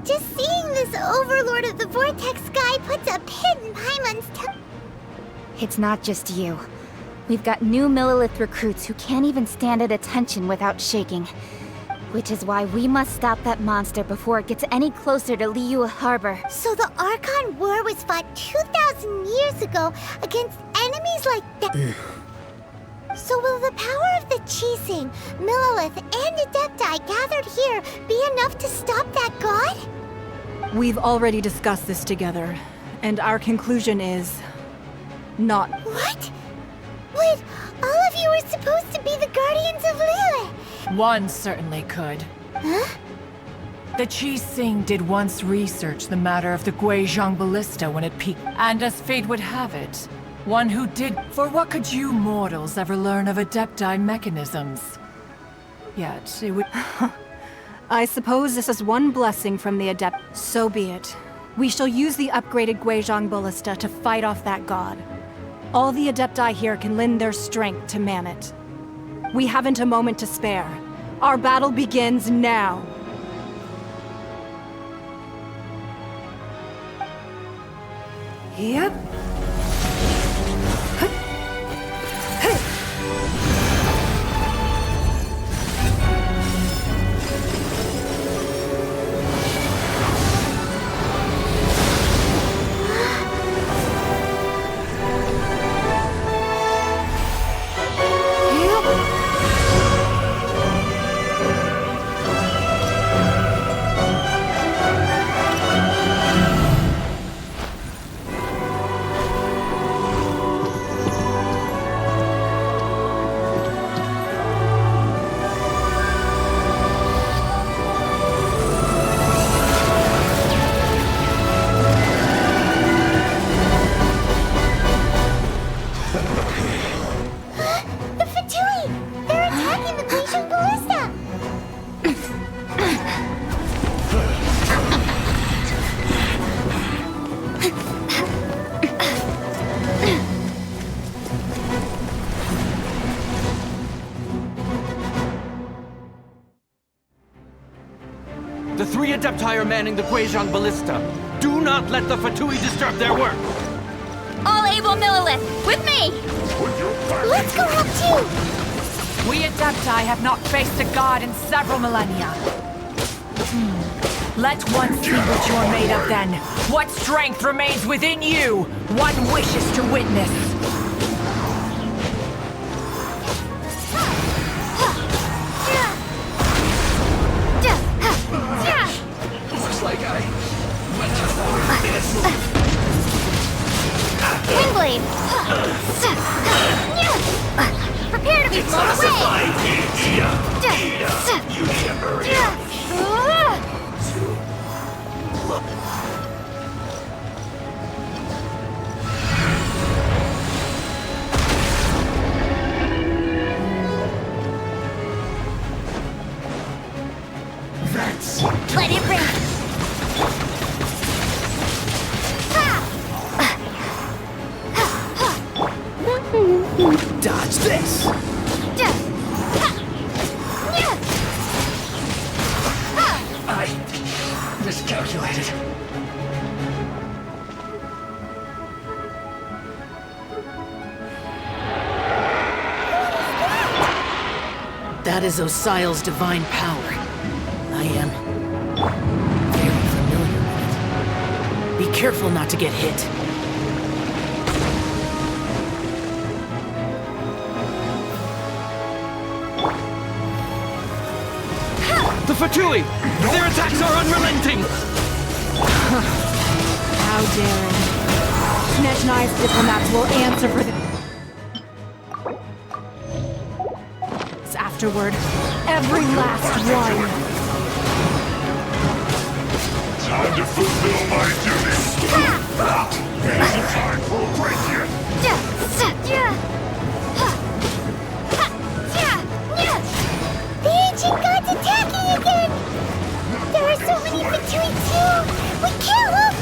Just seeing this Overlord of the Vortex guy puts a pin in Paimon's It's not just you. We've got new Millelith recruits who can't even stand at attention without shaking. Which is why we must stop that monster before it gets any closer to Liyue Harbor. So the Archon War was fought 2,000 years ago against enemies like that. So will the power of the Qixing, Millelith, and Adepti gathered here be enough to stop that god? We've already discussed this together, and our conclusion is... not. What? Wait, all of you were supposed to be the guardians of Liyue! One certainly could. Huh? The Qixing did once research the matter of the Guizhong Ballista when it peaked, and as fate would have it, one who did. For what could you mortals ever learn of Adepti mechanisms? Yet, it would... I suppose this is one blessing from the Adept. So be it. We shall use the upgraded Guizhong Ballista to fight off that god. All the Adepti here can lend their strength to man it. We haven't a moment to spare. Our battle begins now. Yep. The three Adepti are manning the Guizhong Ballista. Do not let the Fatui disturb their work! All able Millelith, with me! Let's go help too! We Adepti have not faced a god in several millennia. Let one see what you're made of then. What strength remains within you? One wishes to witness. Looks like I Windblade! Prepare to be blown away! Let it rip! Dodge this! I miscalculated. That is Osial's divine power. I am very familiar with it. Be careful not to get hit. The Fatui! Their attacks are unrelenting! How daring. Snezhnai's diplomats will answer for the... Afterward, every last one. Time to fulfill my duty. Ain't time for a break yet. The ancient god's attacking again! There are so many Fatui too! We kill them!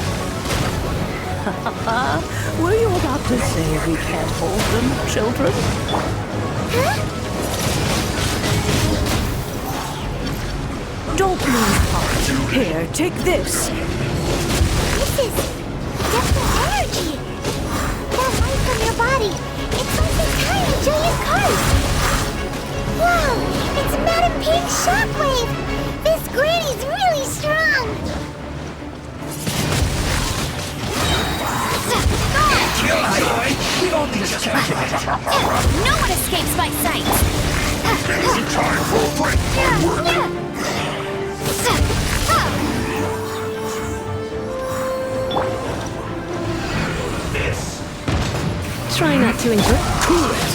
Were you about to say we can't hold them, children? Huh? Don't lose heart. Here, take this. This is different energy. That light from your body. It's like this tiny giant card. Whoa! It's Madam Pig's shockwave. This granny's really strong. No one escapes my sight! Ain't time for a break. Try not to enjoy. Cool it.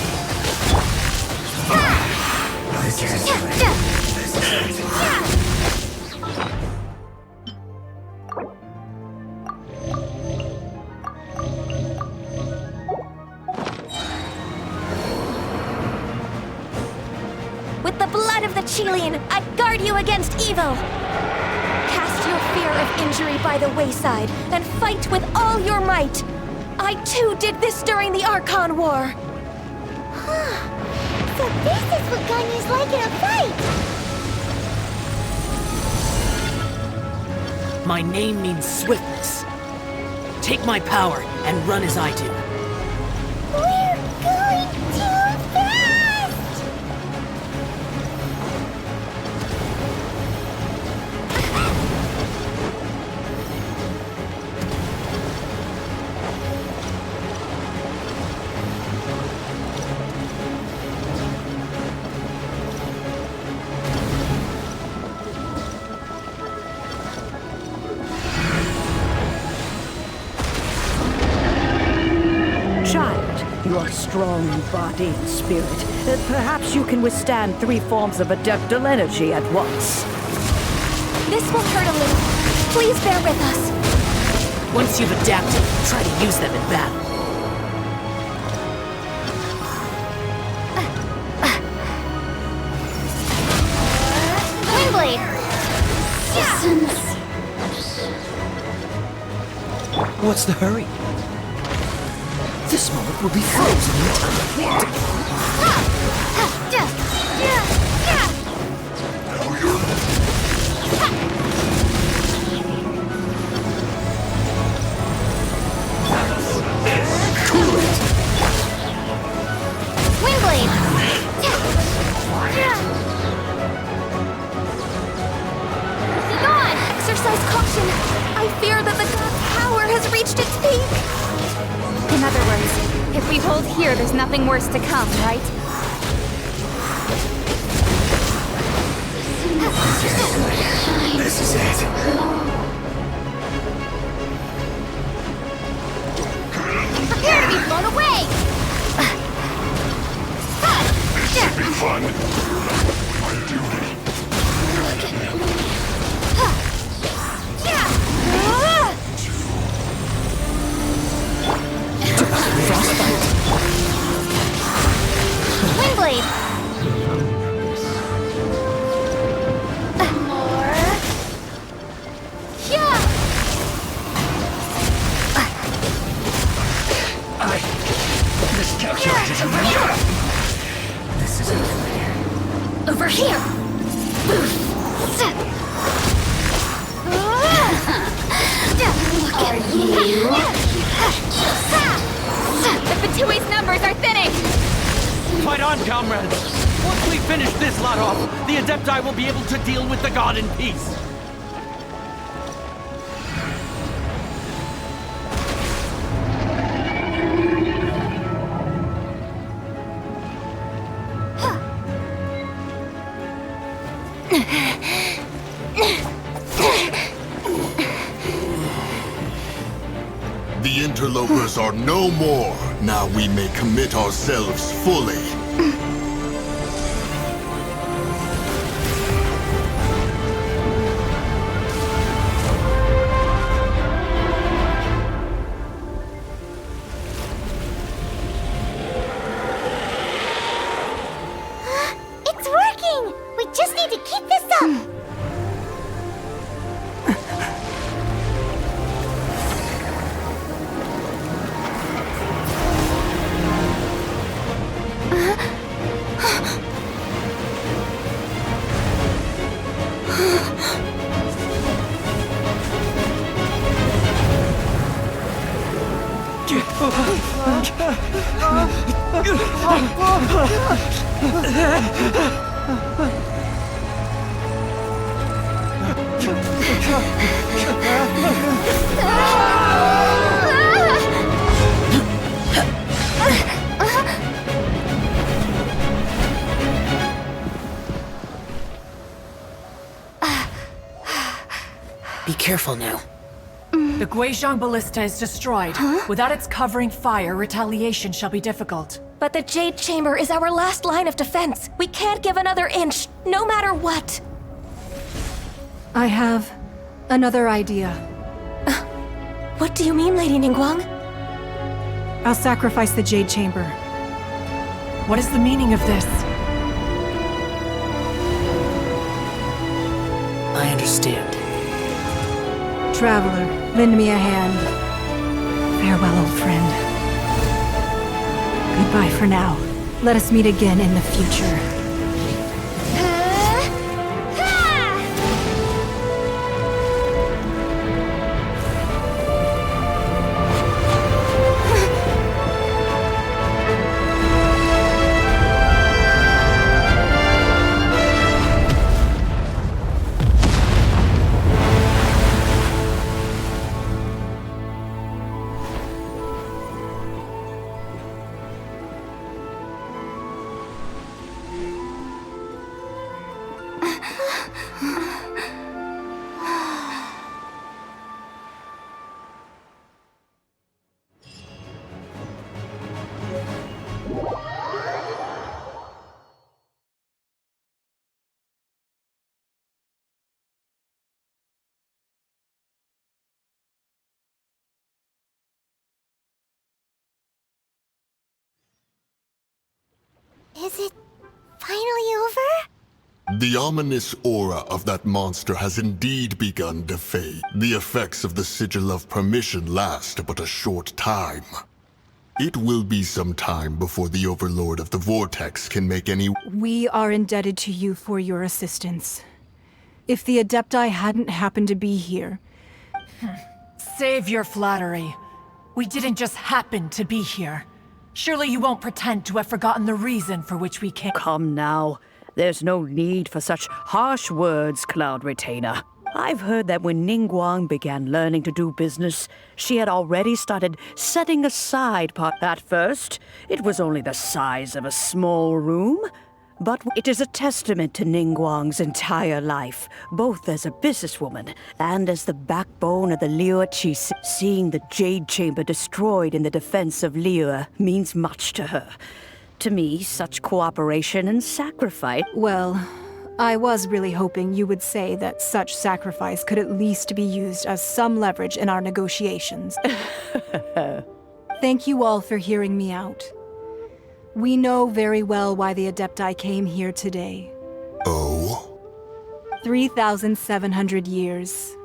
With the blood of the Chilean, I guard you against evil! Cast your fear of injury by the wayside, and fight with all your might! I too did this during the Archon War! So this is what Ganyu's like in a fight! My name means swiftness. Take my power and run as I do. We're going too fast! You are strong in body and spirit. Perhaps you can withstand 3 forms of adeptal energy at once. This will hurt a little. Please bear with us. Once you've adapted, try to use them in battle. Windblade! What's the hurry? This moment will be frozen in time. Windblade! Gone! Exercise caution! I fear that the god's power has reached its peak! In other words, if we hold here, there's nothing worse to come, right? This is it. Prepare to be blown away! This should be fun. My duty. Windblade! Miscalculated. This isn't fair. Over here! Look at you! The Fatui's numbers are thinning! Fight on, comrades! we finish this lot off, the Adepti will be able to deal with the god in peace. The interlopers are no more. Now we may commit ourselves fully. It's working! We just need to keep this up! Be careful now. The Guizhong Ballista is destroyed. Without its covering fire, retaliation shall be difficult. But the Jade Chamber is our last line of defense. We can't give another inch, no matter what. I have another idea. What do you mean, Lady Ningguang? I'll sacrifice the Jade Chamber. What is the meaning of this? I understand. Traveler, lend me a hand. Farewell, old friend. Goodbye for now. Let us meet again in the future. Is it finally over? The ominous aura of that monster has indeed begun to fade. The effects of the Sigil of Permission last but a short time. It will be some time before the Overlord of the Vortex can make any— We are indebted to you for your assistance. If the Adepti hadn't happened to be here... Save your flattery. We didn't just happen to be here. Surely you won't pretend to have forgotten the reason for which we came. Come now. There's no need for such harsh words, Cloud Retainer. I've heard that when Ningguang began learning to do business, she had already started setting aside part. At first, it was only the size of a small room, but it is a testament to Ningguang's entire life, both as a businesswoman and as the backbone of the Liyue Qi. Seeing the Jade Chamber destroyed in the defense of Liyue means much to her. To me, such cooperation and sacrifice... Well, I was really hoping you would say that such sacrifice could at least be used as some leverage in our negotiations. Thank you all for hearing me out. We know very well why the Adepti came here today. Oh? 3,700 years.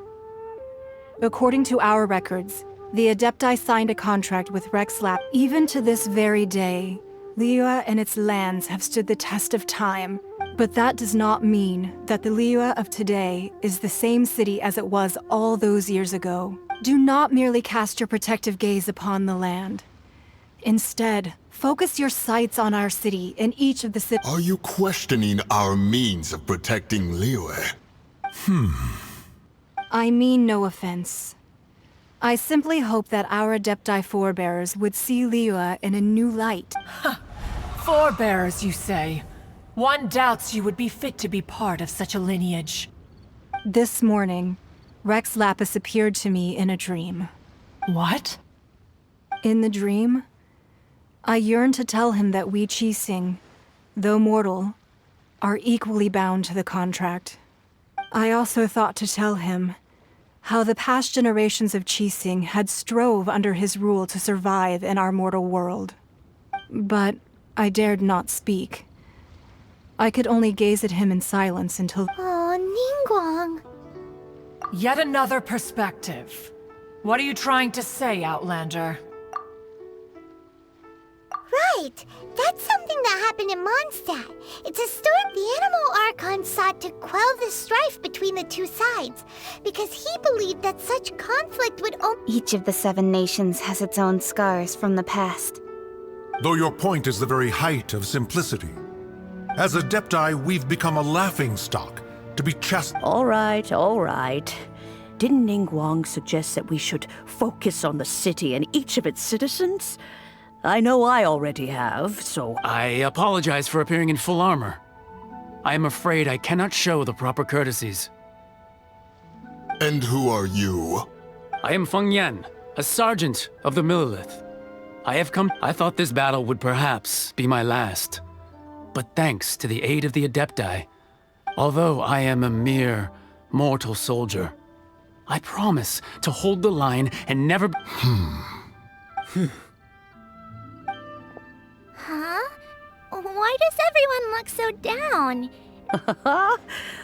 According to our records, the Adepti signed a contract with Rex Lab. Even to this very day, Liyue and its lands have stood the test of time. But that does not mean that the Liyue of today is the same city as it was all those years ago. Do not merely cast your protective gaze upon the land. Instead, focus your sights on our city and each of the cities. Are you questioning our means of protecting Liyue? I mean no offense. I simply hope that our Adepti forebears would see Liyue in a new light. Forebearers, you say? One doubts you would be fit to be part of such a lineage. This morning, Rex Lapis appeared to me in a dream. What? In the dream, I yearned to tell him that we Qixing, though mortal, are equally bound to the contract. I also thought to tell him how the past generations of Qixing had strove under his rule to survive in our mortal world. But I dared not speak. I could only gaze at him in silence until— Oh, Ningguang. Yet another perspective. What are you trying to say, Outlander? Right! That's something that happened in Mondstadt. It's a story the Animal Archon sought to quell the strife between the two sides, because he believed that such conflict would only— Each of the 7 nations has its own scars from the past. Though your point is the very height of simplicity. As Adepti, we've become a laughingstock, to be chastised. All right. Didn't Ningguang suggest that we should focus on the city and each of its citizens? I know I already have, so— I apologize for appearing in full armor. I am afraid I cannot show the proper courtesies. And who are you? I am Feng Yan, a sergeant of the Millelith. I thought this battle would perhaps be my last. But thanks to the aid of the Adepti, although I am a mere mortal soldier, I promise to hold the line and never— Huh? Why does everyone look so down?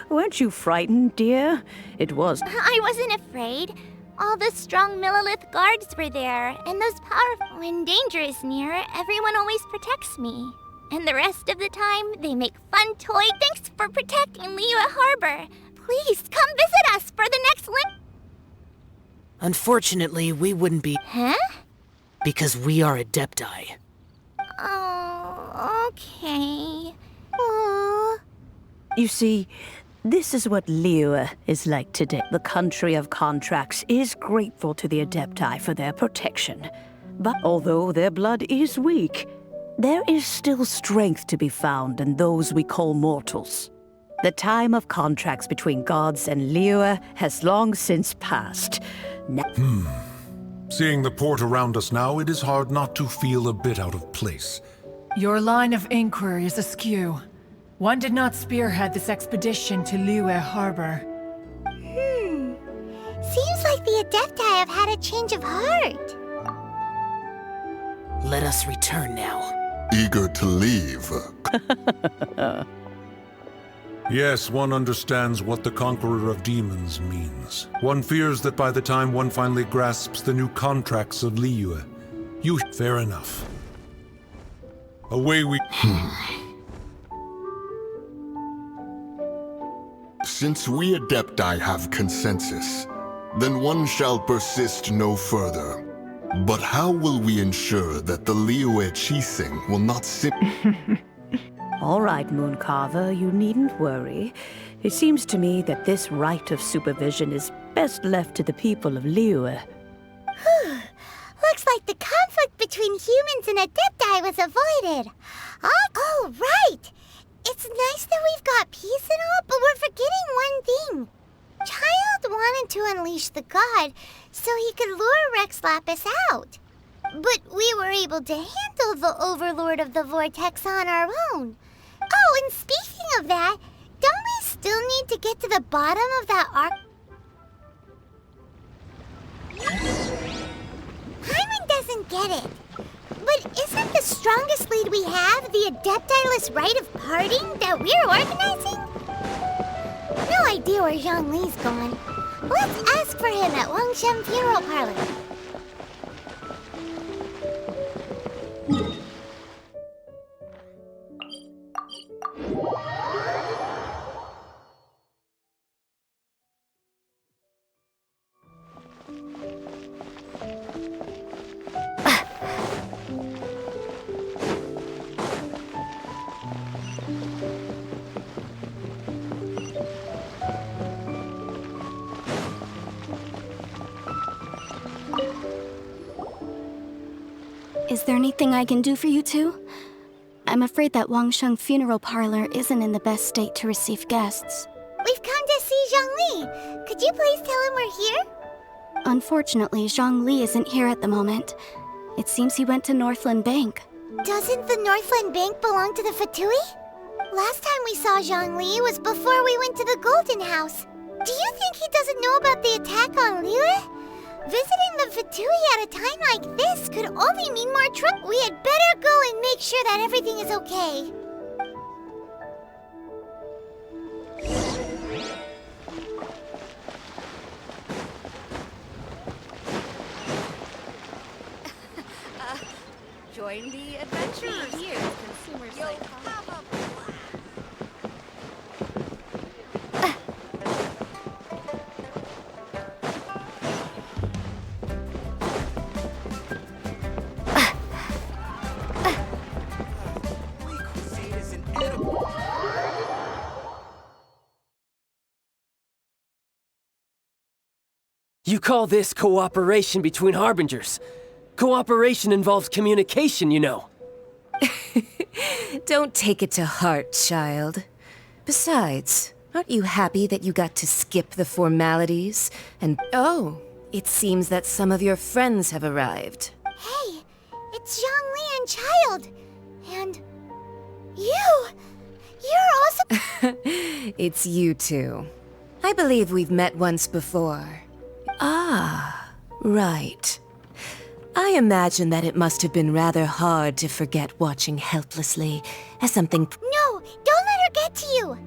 Weren't you frightened, dear? It was— I wasn't afraid. All the strong Millelith guards were there, and those powerful— When danger is near, everyone always protects me. And the rest of the time, they make fun toys. Thanks for protecting Liyue Harbor. Please, come visit us for the next Unfortunately, we wouldn't be— Huh? Because we are Adepti. Oh, okay. Aww. You see, this is what Liyue is like today. The country of contracts is grateful to the Adepti for their protection. But although their blood is weak, there is still strength to be found in those we call mortals. The time of contracts between gods and Liyue has long since passed. Seeing the port around us now, it is hard not to feel a bit out of place. Your line of inquiry is askew. One did not spearhead this expedition to Liyue Harbor. Seems like the Adepti have had a change of heart. Let us return now. Eager to leave. Yes, one understands what the Conqueror of Demons means. One fears that by the time one finally grasps the new contracts of Liyue, fair enough. Away we— Since we Adepti have consensus, then one shall persist no further. But how will we ensure that the Liyue Qixing will not All right, Mooncarver, you needn't worry. It seems to me that this right of supervision is best left to the people of Liyue. Looks like the conflict between humans and Adepti was avoided. Oh, right! It's nice that we've got peace and all, but we're forgetting one thing. Child wanted to unleash the god so he could lure Rex Lapis out. But we were able to handle the Overlord of the Vortex on our own. Oh, and speaking of that, don't we still need to get to the bottom of that arc? Paimon doesn't get it. But isn't the strongest lead we have the Adepti-less rite of parting that we're organizing? No idea where Zhongli's going. Let's ask for him at Wangshen Funeral Parlor. Is there anything I can do for you two? I'm afraid that Wangsheng Funeral Parlor isn't in the best state to receive guests. We've come to see Zhongli. Could you please tell him we're here? Unfortunately, Zhongli isn't here at the moment. It seems he went to Northland Bank. Doesn't the Northland Bank belong to the Fatui? Last time we saw Zhongli was before we went to the Golden House. Do you think he doesn't know about the attack on Liyue? Visiting the Fatui at a time like this could only mean more trouble. We had better go and make sure that everything is okay. Join the adventurers here. Consumers like You call this cooperation between Harbingers? Cooperation involves communication, you know. Don't take it to heart, child. Besides, aren't you happy that you got to skip the formalities? And oh, it seems that some of your friends have arrived. Hey, it's Zhongli and Child. And you. You're also... It's you two. I believe we've met once before. Ah, right. I imagine that it must have been rather hard to forget watching helplessly as something... No, don't let her get to you!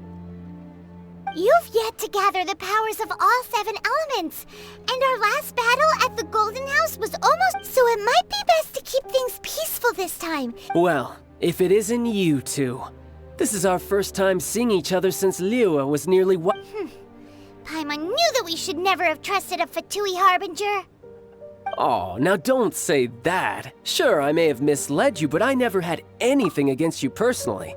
You've yet to gather the powers of all 7 elements, and our last battle at the Golden House was almost... So it might be best to keep things peaceful this time. Well, if it isn't you two. This is our first time seeing each other since Liyue was nearly Paimon knew that we should never have trusted a Fatui Harbinger. Oh, now don't say that. Sure, I may have misled you, but I never had anything against you personally.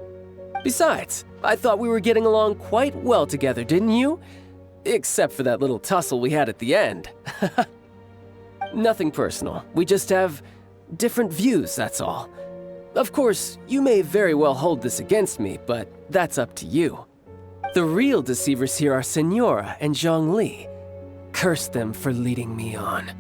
Besides, I thought we were getting along quite well together, didn't you? Except for that little tussle we had at the end. Nothing personal. We just have different views, that's all. Of course, you may very well hold this against me, but that's up to you. The real deceivers here are Senora and Zhongli. Curse them for leading me on.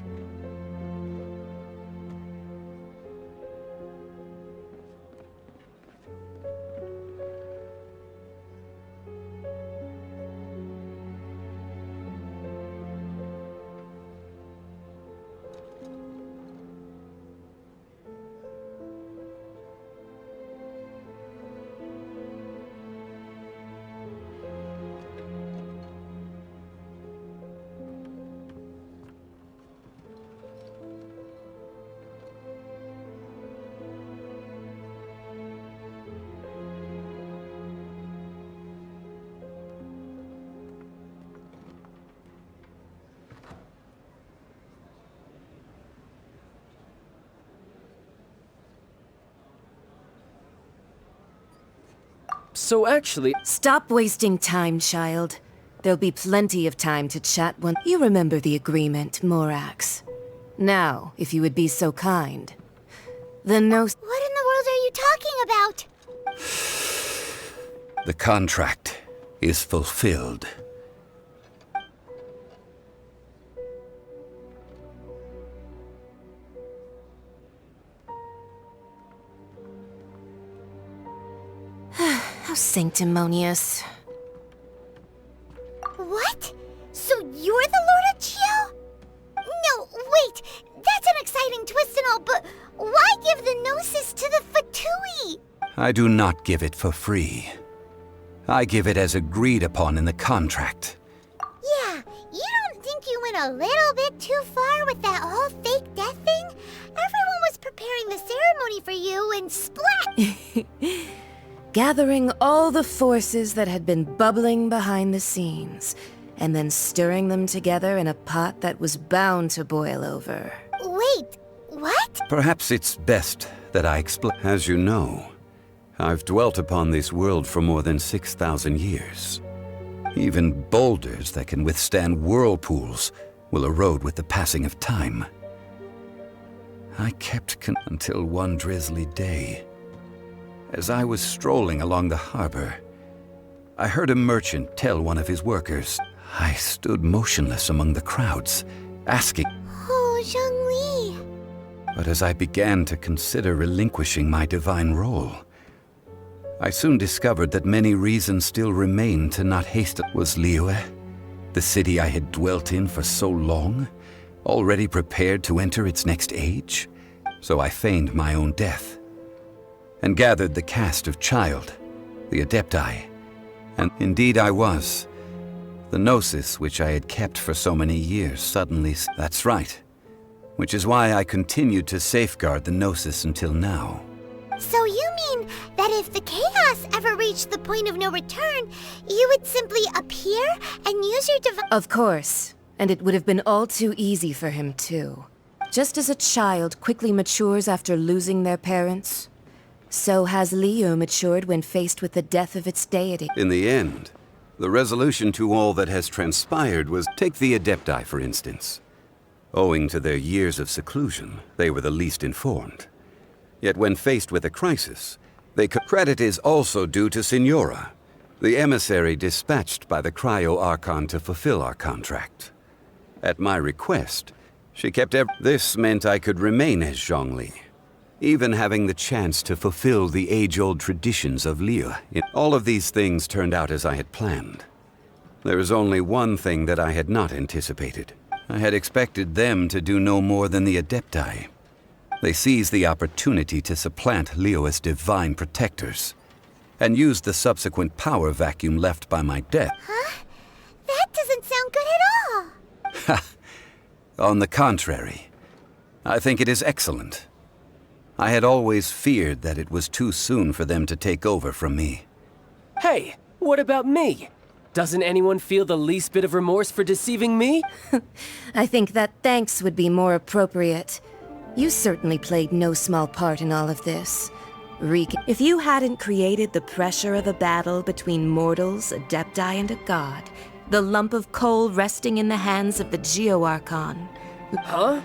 So actually... Stop wasting time, child. There'll be plenty of time to chat when... You remember the agreement, Morax. Now, if you would be so kind. The no... What in the world are you talking about? The contract is fulfilled. How sanctimonious. What? So you're the Lord of Geo? No, wait! That's an exciting twist and all, but why give the Gnosis to the Fatui? I do not give it for free. I give it as agreed upon in the contract. Yeah, you don't think you went a little bit too far with that whole fake death thing? Everyone was preparing the ceremony for you and splat! Gathering all the forces that had been bubbling behind the scenes, and then stirring them together in a pot that was bound to boil over. Wait, what? Perhaps it's best that I explain. As you know, I've dwelt upon this world for more than 6,000 years. Even boulders that can withstand whirlpools will erode with the passing of time. I kept until one drizzly day. As I was strolling along the harbor, I heard a merchant tell one of his workers. I stood motionless among the crowds, asking, Oh, Zhongli. But as I began to consider relinquishing my divine role, I soon discovered that many reasons still remained to not hasten. Was Liyue, the city I had dwelt in for so long, already prepared to enter its next age? So I feigned my own death, and gathered the cast of Child, the Adepti, and indeed I was. The Gnosis, which I had kept for so many years, suddenly... That's right. Which is why I continued to safeguard the Gnosis until now. So you mean that if the chaos ever reached the point of no return, you would simply appear and use your divine... Of course. And it would have been all too easy for him, too. Just as a child quickly matures after losing their parents, so has Liyue matured when faced with the death of its deity. In the end, the resolution to all that has transpired was... Take the Adepti, for instance. Owing to their years of seclusion, they were the least informed. Yet when faced with a crisis, they could... Credit is also due to Signora, the emissary dispatched by the Cryo-Archon to fulfill our contract. At my request, she kept This meant I could remain as Zhongli, even having the chance to fulfill the age-old traditions of Liyue. All of these things turned out as I had planned. There is only one thing that I had not anticipated. I had expected them to do no more than the Adepti. They seized the opportunity to supplant Liyue as divine protectors, and used the subsequent power vacuum left by my death. Huh? That doesn't sound good at all. On the contrary, I think it is excellent. I had always feared that it was too soon for them to take over from me. Hey, what about me? Doesn't anyone feel the least bit of remorse for deceiving me? I think that thanks would be more appropriate. You certainly played no small part in all of this. If you hadn't created the pressure of a battle between mortals, Adepti, and a god, the lump of coal resting in the hands of the Geo-Archon... Huh?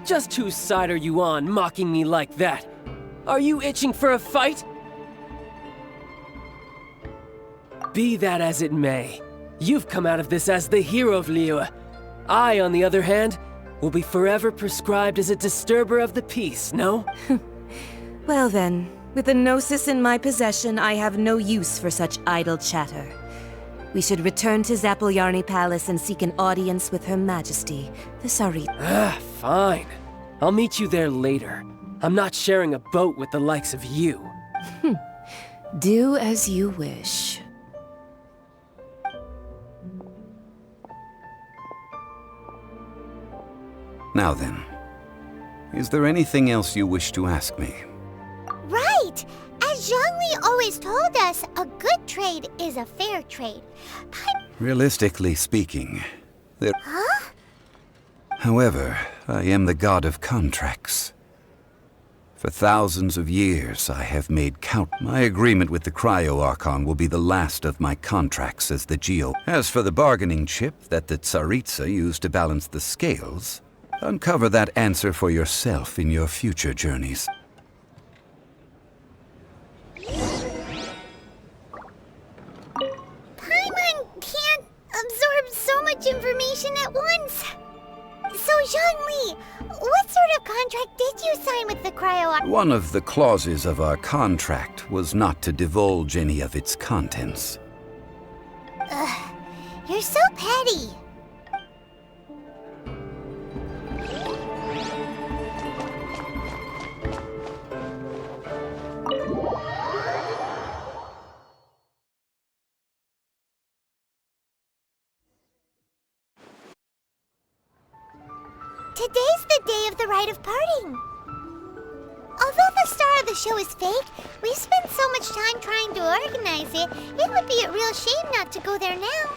Just whose side are you on, mocking me like that? Are you itching for a fight? Be that as it may, you've come out of this as the hero of Liyue. I, on the other hand, will be forever prescribed as a disturber of the peace, no? Well then, with the Gnosis in my possession, I have no use for such idle chatter. We should return to Zapoljarny Palace and seek an audience with Her Majesty, the Tsaritsa. Fine. I'll meet you there later. I'm not sharing a boat with the likes of you. Do as you wish. Now then, is there anything else you wish to ask me? Right! As Zhongli always told us, a good trade is a fair trade. Realistically speaking, there... Huh? However, I am the god of contracts. For thousands of years, I have made My agreement with the Cryo-Archon will be the last of my contracts as the Geo. As for the bargaining chip that the Tsaritsa used to balance the scales, uncover that answer for yourself in your future journeys. Paimon can't absorb so much information at once. So, Zhongli, what sort of contract did you sign with the Cryo-Archon? One of the clauses of our contract was not to divulge any of its contents. Ugh, you're so petty. Today's the day of the rite of parting. Although the star of the show is fake, we've spent so much time trying to organize it, it would be a real shame not to go there now.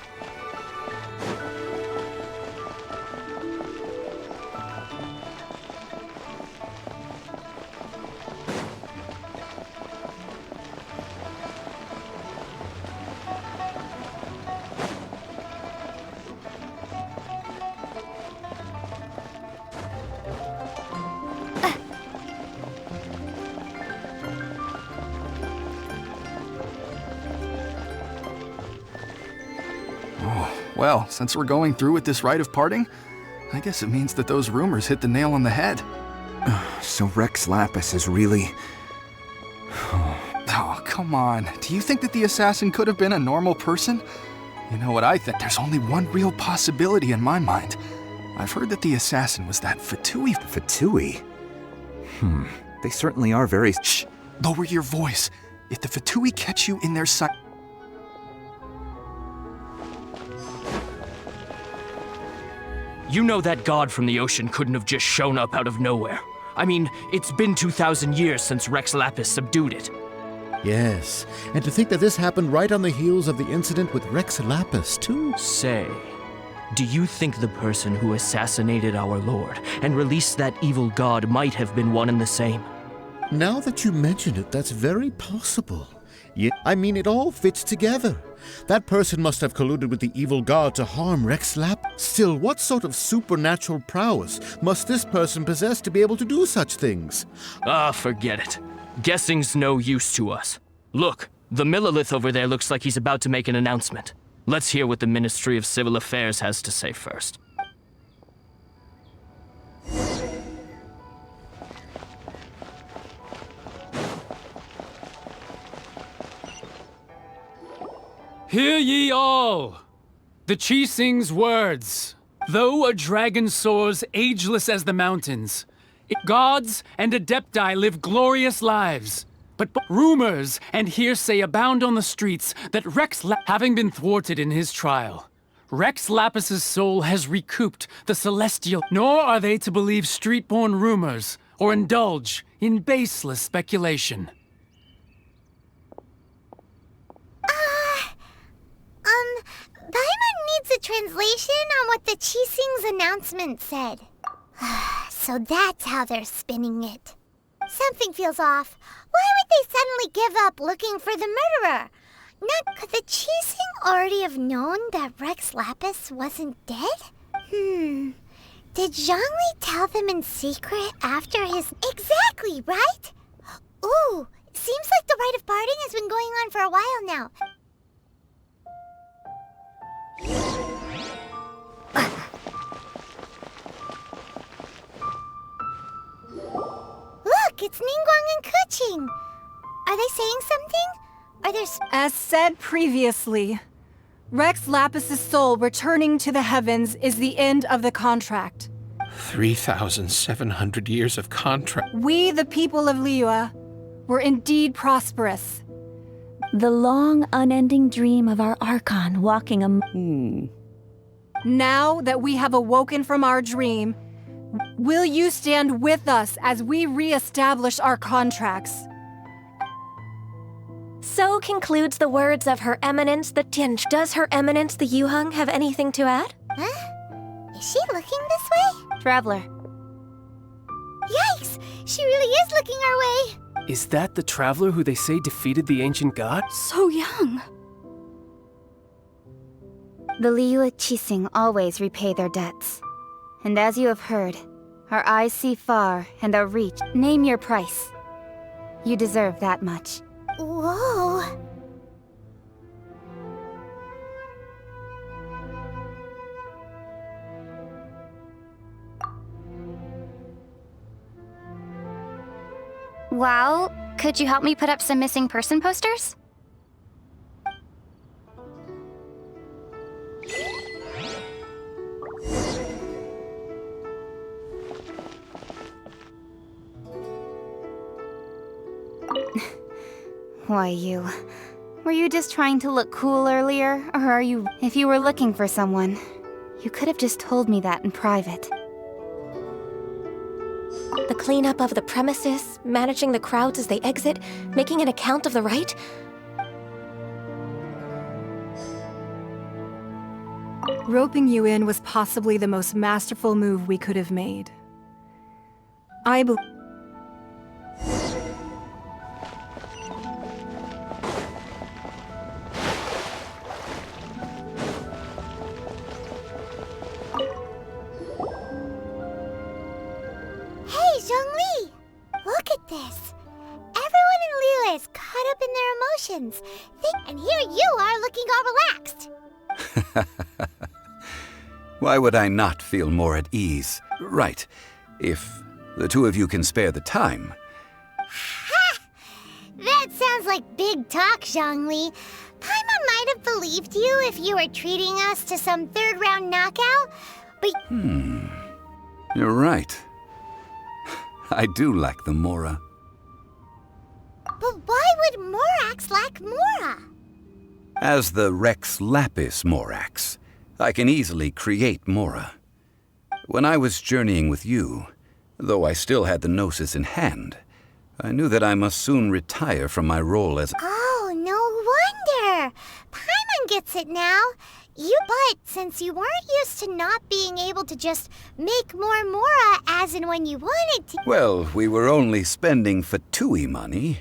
Well, since we're going through with this rite of parting, I guess it means that those rumors hit the nail on the head. So Rex Lapis is really... Oh, come on. Do you think that the assassin could have been a normal person? You know what I think? There's only one real possibility in my mind. I've heard that the assassin was that Fatui. Fatui? They certainly are very... Shh! Lower your voice. If the Fatui catch you in their sight... You know that god from the ocean couldn't have just shown up out of nowhere. I mean, it's been 2,000 years since Rex Lapis subdued it. Yes, and to think that this happened right on the heels of the incident with Rex Lapis, too. Say, do you think the person who assassinated our lord and released that evil god might have been one and the same? Now that you mention it, that's very possible. I mean, it all fits together. That person must have colluded with the evil god to harm Rex Lap. Still, what sort of supernatural prowess must this person possess to be able to do such things? Forget it. Guessing's no use to us. Look, the Millilith over there looks like he's about to make an announcement. Let's hear what the Ministry of Civil Affairs has to say first. Hear ye all! The Qixing's words. Though a dragon soars ageless as the mountains, gods and adepti live glorious lives. But rumors and hearsay abound on the streets that having been thwarted in his trial, Rex Lapis's soul has recouped the celestial. Nor are they to believe street-born rumors or indulge in baseless speculation. Paimon needs a translation on what the Qixing's announcement said. So that's how they're spinning it. Something feels off. Why would they suddenly give up looking for the murderer? Could the Qixing already have known that Rex Lapis wasn't dead? Did Zhongli tell them in secret after his... Exactly, right? Ooh, seems like the rite of parting has been going on for a while now. Look, it's Ningguang and Keqing. Are they saying something? Are there... As said previously, Rex Lapis's soul returning to the heavens is the end of the contract. 3,700 years of contract. We, the people of Liyue, were indeed prosperous. The long, unending dream of our Archon walking a... Now that we have awoken from our dream, will you stand with us as we re-establish our contracts? So concludes the words of Her Eminence the Tianj. Does Her Eminence the Yuheng have anything to add? Huh? Is she looking this way? Traveler. Yikes! She really is looking our way! Is that the traveler who they say defeated the ancient god? So young. The Liyue Qixing always repay their debts. And as you have heard, our eyes see far and our reach. Name your price. You deserve that much. Whoa. Well, could you help me put up some missing person posters? Why, you... Were you just trying to look cool earlier, or are you... If you were looking for someone, you could have just told me that in private. The cleanup of the premises, managing the crowds as they exit, making an account of the rite? Roping you in was possibly the most masterful move we could have made. I believe... Hey, Zhongli! Look at this! Everyone in Liyue is caught up in their emotions. And here you are looking all relaxed. Why would I not feel more at ease? Right, if the two of you can spare the time. Ha! That sounds like big talk, Zhongli. Paimon might have believed you if you were treating us to some third-round knockout, but... You're right. I do lack the Mora. But why would Morax lack Mora? As the Rex Lapis Morax, I can easily create Mora. When I was journeying with you, though I still had the Gnosis in hand, I knew that I must soon retire from my role as... Oh, no wonder! Paimon gets it now. But since you weren't used to not being able to just make more Mora as and when you wanted to... Well, we were only spending Fatui money.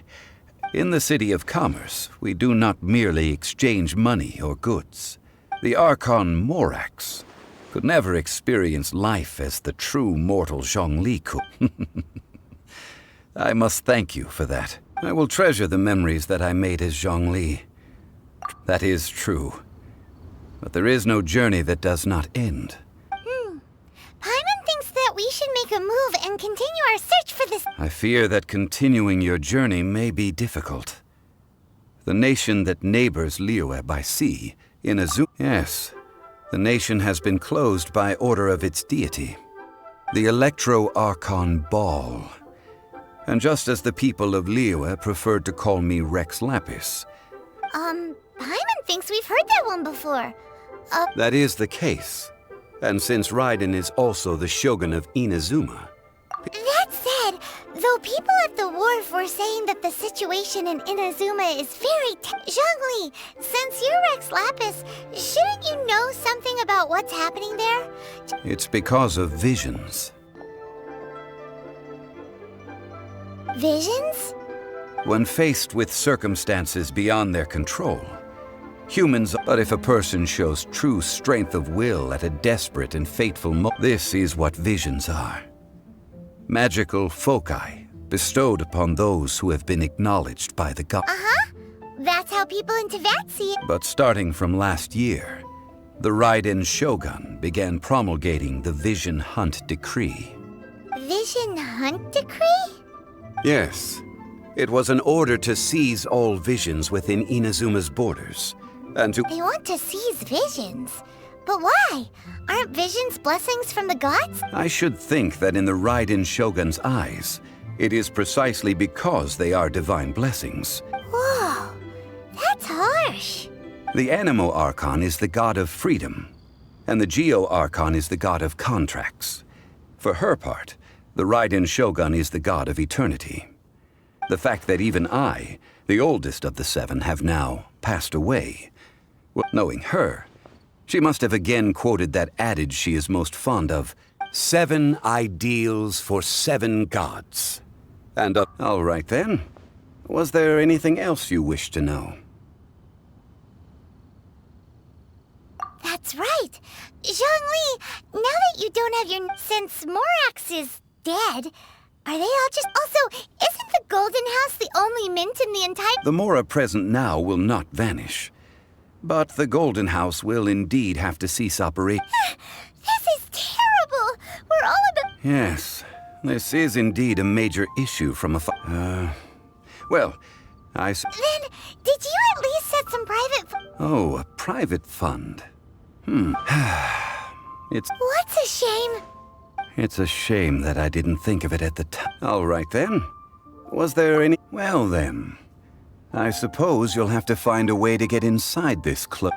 In the City of Commerce, we do not merely exchange money or goods. The Archon Morax could never experience life as the true mortal Zhongli could. I must thank you for that. I will treasure the memories that I made as Zhongli. That is true. But there is no journey that does not end. Paimon thinks that we should make a move and continue our search for this... I fear that continuing your journey may be difficult. The nation that neighbors Liyue by sea, Inazuma... Yes, the nation has been closed by order of its deity, the Electro-Archon Ball. And just as the people of Liyue preferred to call me Rex Lapis... Paimon thinks we've heard that one before. That is the case. And since Raiden is also the Shogun of Inazuma... That said, though people at the wharf were saying that the situation in Inazuma is very Zhongli, since you're Rex Lapis, shouldn't you know something about what's happening there? It's because of visions. Visions? When faced with circumstances beyond their control, humans... But if a person shows true strength of will at a desperate and fateful moment, this is what visions are. Magical foci bestowed upon those who have been acknowledged by the god. That's how people in Teyvat see it. But starting from last year, the Raiden Shogun began promulgating the Vision Hunt Decree. Vision Hunt Decree? Yes. It was an order to seize all visions within Inazuma's borders, and to... They want to seize visions? But why? Aren't visions blessings from the gods? I should think that in the Raiden Shogun's eyes, it is precisely because they are divine blessings. Whoa, that's harsh. The Animo Archon is the god of freedom, and the Geo Archon is the god of contracts. For her part, the Raiden Shogun is the god of eternity. The fact that even I, the oldest of the seven, have now passed away, well, knowing her, she must have again quoted that adage she is most fond of, 7 ideals for 7 gods. And, all right then. Was there anything else you wished to know? That's right. Zhongli, now that you don't have your... Since Morax is dead, are they all just... Also, isn't the Golden House the only mint in the entire... The Mora present now will not vanish. But the Golden House will indeed have to cease operation. This is terrible! We're all about... Yes, this is indeed a major issue from a... Well, Then, did you at least set some private... Oh, a private fund. It's... What's a shame? It's a shame that I didn't think of it at the time. All right then. Was there any... Well then, I suppose you'll have to find a way to get inside this club.